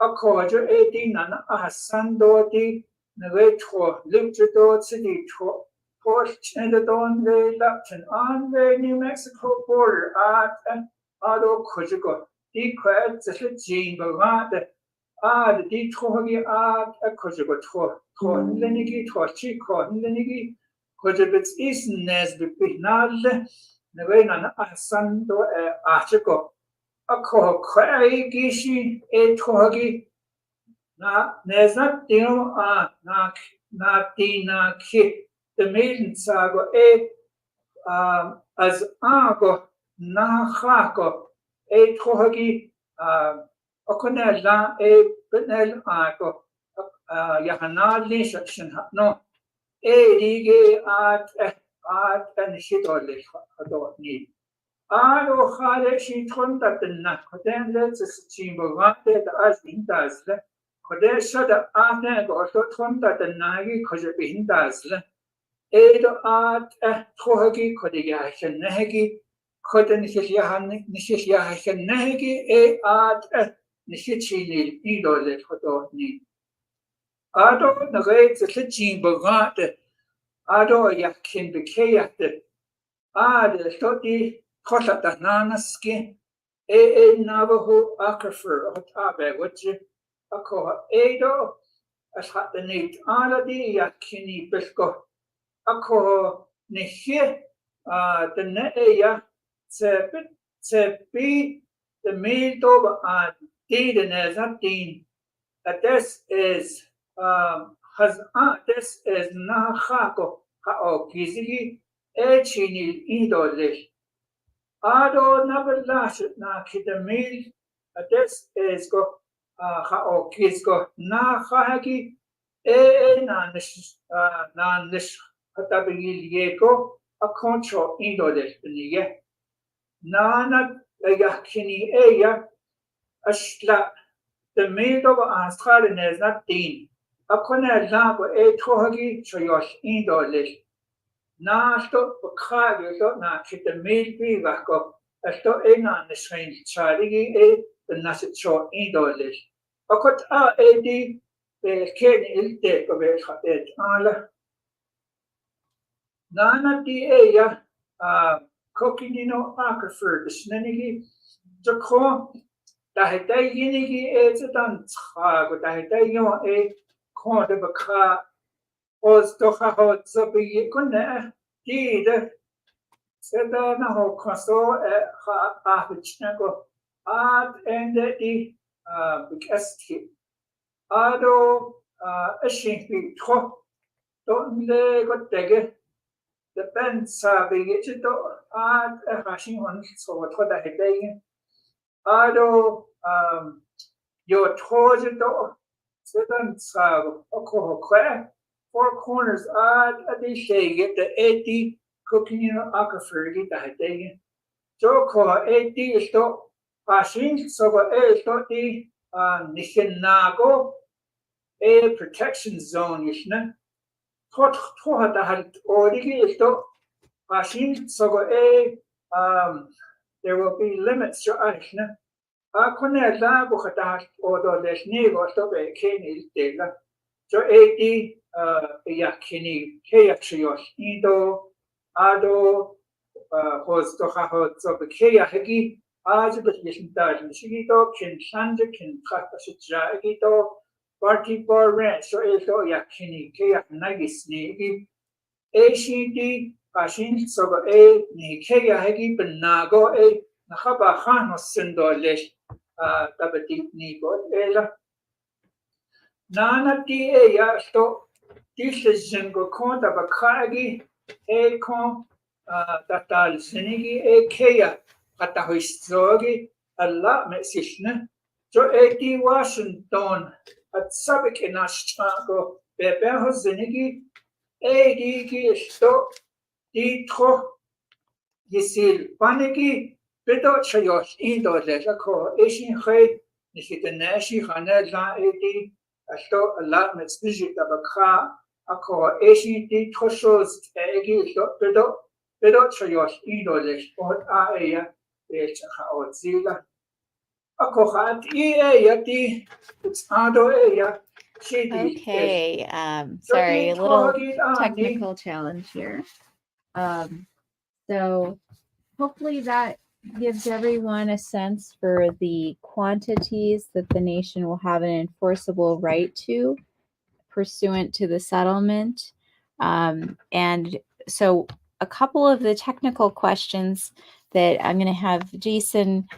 a cojo eti nana ahsando di nevetro lipto city to Porsche and the Don de Lapton on the New Mexico border at Ado Kojigo. The crowd the Jean Bavant the deep togi a Kojigo to Lenigi to Chico Lenigi Kojibits is Nesbit Nal Nevena Asando Archico a co cray gishi a togi na Nesnat Dino na Dina Kit the maiden sago as ago na hako togi okonella benel ago yahanali section no lige at and shitole hadot need ado khale shi tonda na koden let's chimbo vate as indasle kode shada ate go tonda nagi koje indasle Edo at tohagi kodiyahan nehegi koden nishiyahan nehegi at Nishichinil Idole Hodoni. Ado Nagate Litchin Bogate, Ado Yakin Bekayate, the Stoti Kosata Nanaski, Navajo Aquifer, Otabe, which Ako Edo, as hat the need Aladi Yakini Bisco, Ako Nishi, the Neya, Tsepi, the Mildo and Deed and Dean. This is this is Nahako Hao Kizigi Echinil Idolish. Ado Nabalash na Kitamil. This is go Hao Kizgo Nahagi Nanish Hatabil Yeko a control Idolish. Nana Yakini Eya Ashla. The middle of Australian is not dean. A corner lamp a tohagi choyosh indolish. Nasto, Bukagi, not keep the meat be vacco, a sto in on the strange charity a the nasset show indolish. A cut a the kid is dead of it. Nana the cooking aquifer, the snenny, the corn. Dahita yinigi dan trago, dahita yon konde baka, os docha hot zobi kunne, dide, seda na ho kosto ha ahichnako, ad ende bikesti, ado ashinki tro, don't le got dege, the ben sabi to ad hashing on so what dahita yin. Ado your torso sedan sab oko kwe 4 corners at the shade the 80 cooking aquifer the hiding joko 80 sto pashin so sto the nishinago a protection zone yishna tot the had already sto pashin so there will be limits to Ashna. Akone la bukhata odo lesni gosto be keni dela. So 80 yakini keyachios indo ado hosto ha so be keyahigi आज बच्चे शिगी तो किंसान जो किंसा कशुचागी तो party पर रें सो ऐसो याकिनी के याक नगिसनी की एशिटी पाशिन सब निखे याहेगी बनागो नखबा खान सिंदोलेश तबती निको एला नानती या तो तीसजन को कौन तबखागी कौन तताल सिनेगी केया Kata historie Allah mesishne so eti Washington at sabik in ashtago beber zinigi edi sto ditro yisil panigi bedo chayosh indo lejako ishin khay nishitenashi khana la edi asto Allah mesishit abakha ako ishin ditro shows egi bedo chayosh indo lej or aya Zila. Okay, sorry, a little technical challenge here. So hopefully that gives everyone a sense for the quantities that the nation will have an enforceable right to pursuant to the settlement. And so a couple of the technical questions that I'm going to have Jason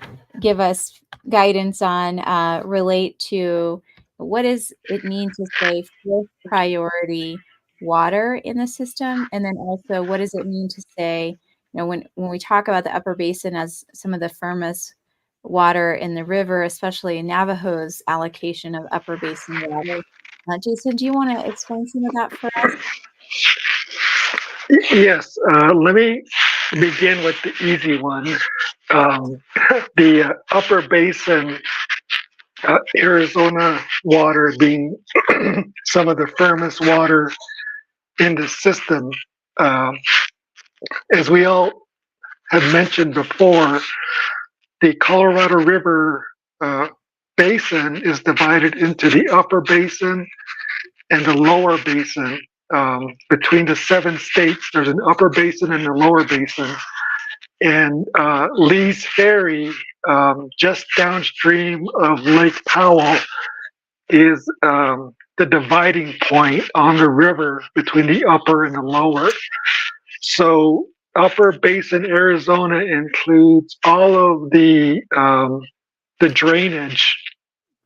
give us guidance on relate to what does it mean to say fourth priority water in the system, and then also what does it mean to say, you know, when we talk about the upper basin as some of the firmest water in the river, especially in Navajo's allocation of upper basin water. Jason, do you want to explain some of that for us? Yes, let me begin with the easy one. The upper basin, Arizona water being some of the firmest water in the system. As we all have mentioned before, the Colorado River basin is divided into the upper basin and the lower basin. Between the 7 states, there's an upper basin and a lower basin. And Lee's Ferry, just downstream of Lake Powell, is the dividing point on the river between the upper and the lower. So upper basin Arizona includes all of the drainage,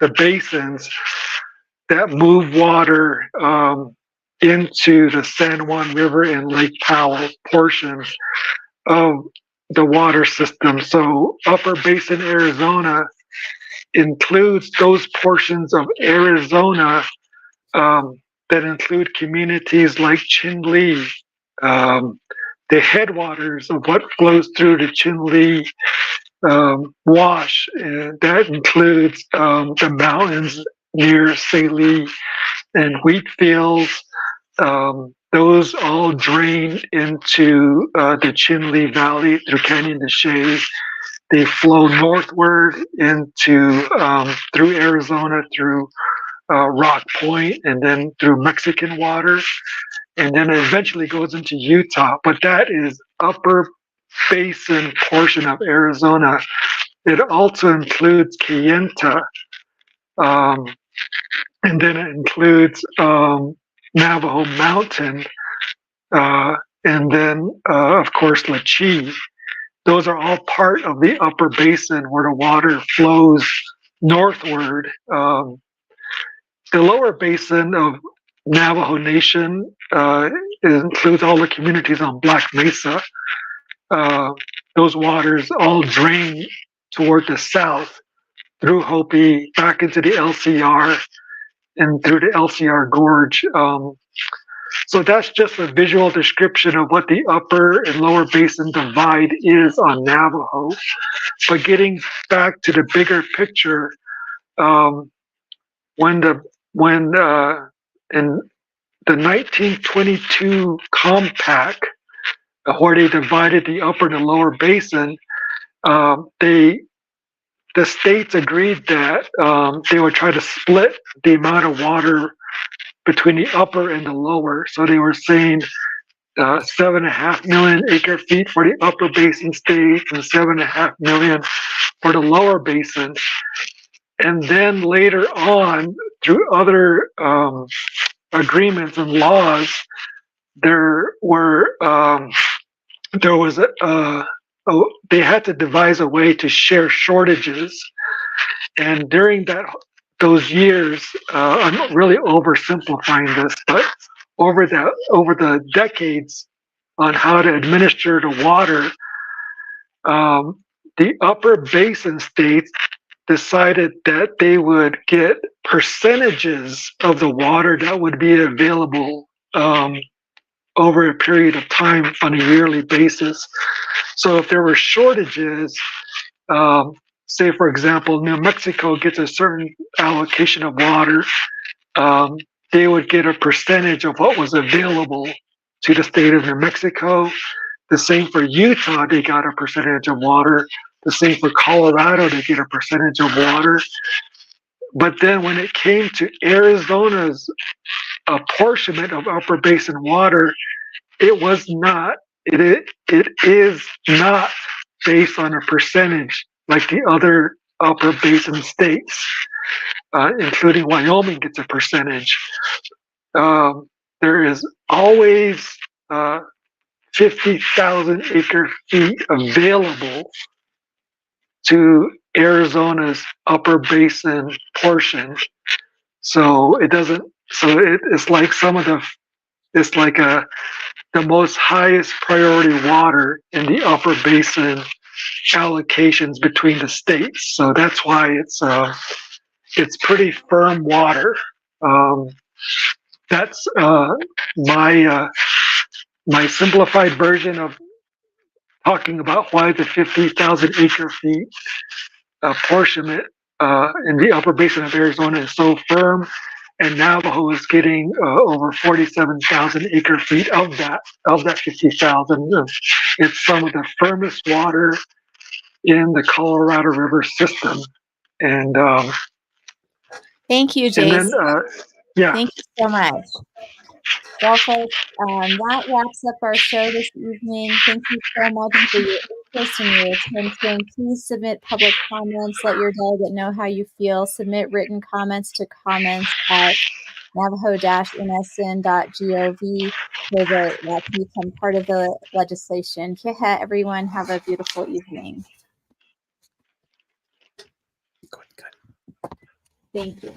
the basins that move water into the San Juan River and Lake Powell portions of the water system. So upper basin Arizona includes those portions of Arizona that include communities like Chinle, the headwaters of what flows through the Chinle wash, and that includes the mountains near Saline and wheat fields. Those all drain into the Chinle Valley through Canyon de Chelly. They flow northward into through Arizona, through Rock Point, and then through Mexican water, and then eventually goes into Utah. But that is upper basin portion of Arizona. It also includes Kayenta, and then it includes Navajo Mountain, and then of course Lachey. Those are all part of the upper basin where the water flows northward. The lower basin of Navajo Nation includes all the communities on Black Mesa. Those waters all drain toward the south through Hopi back into the LCR and through the LCR Gorge. So that's just a visual description of what the upper and lower basin divide is on Navajo. But getting back to the bigger picture, when in the 1922 compact, where they divided the upper and the lower basin, the states agreed that they would try to split the amount of water between the upper and the lower. So they were saying 7.5 million acre feet for the upper basin states and 7.5 million for the lower basin. And then later on, through other agreements and laws, there was they had to devise a way to share shortages. And during those years, I'm really oversimplifying this, but over the decades on how to administer the water, the upper basin states decided that they would get percentages of the water that would be available over a period of time on a yearly basis. So if there were shortages, say for example, New Mexico gets a certain allocation of water, they would get a percentage of what was available to the state of New Mexico. The same for Utah, they got a percentage of water. The same for Colorado, they get a percentage of water. But then when it came to Arizona's apportionment of upper basin water, it is not based on a percentage like the other upper basin states, including Wyoming gets a percentage. There is always 50,000 acre feet available to Arizona's upper basin portion. So it's like the most highest priority water in the upper basin allocations between the states. So that's why it's pretty firm water. That's my simplified version of talking about why the 50,000 acre feet apportionment in the upper basin of Arizona is so firm, and Navajo is getting over 47,000 acre feet of that 50,000. It's some of the firmest water in the Colorado River system, and Thank you, And Jace. then, yeah, Thank you so much. Well, folks, that wraps up our show this evening. Thank you so much for your interest and your attention. Please submit public comments. Let your delegate know how you feel. Submit written comments to comments at navajo-nsn.gov so that can become part of the legislation. Kiha, everyone, have a beautiful evening. Thank you.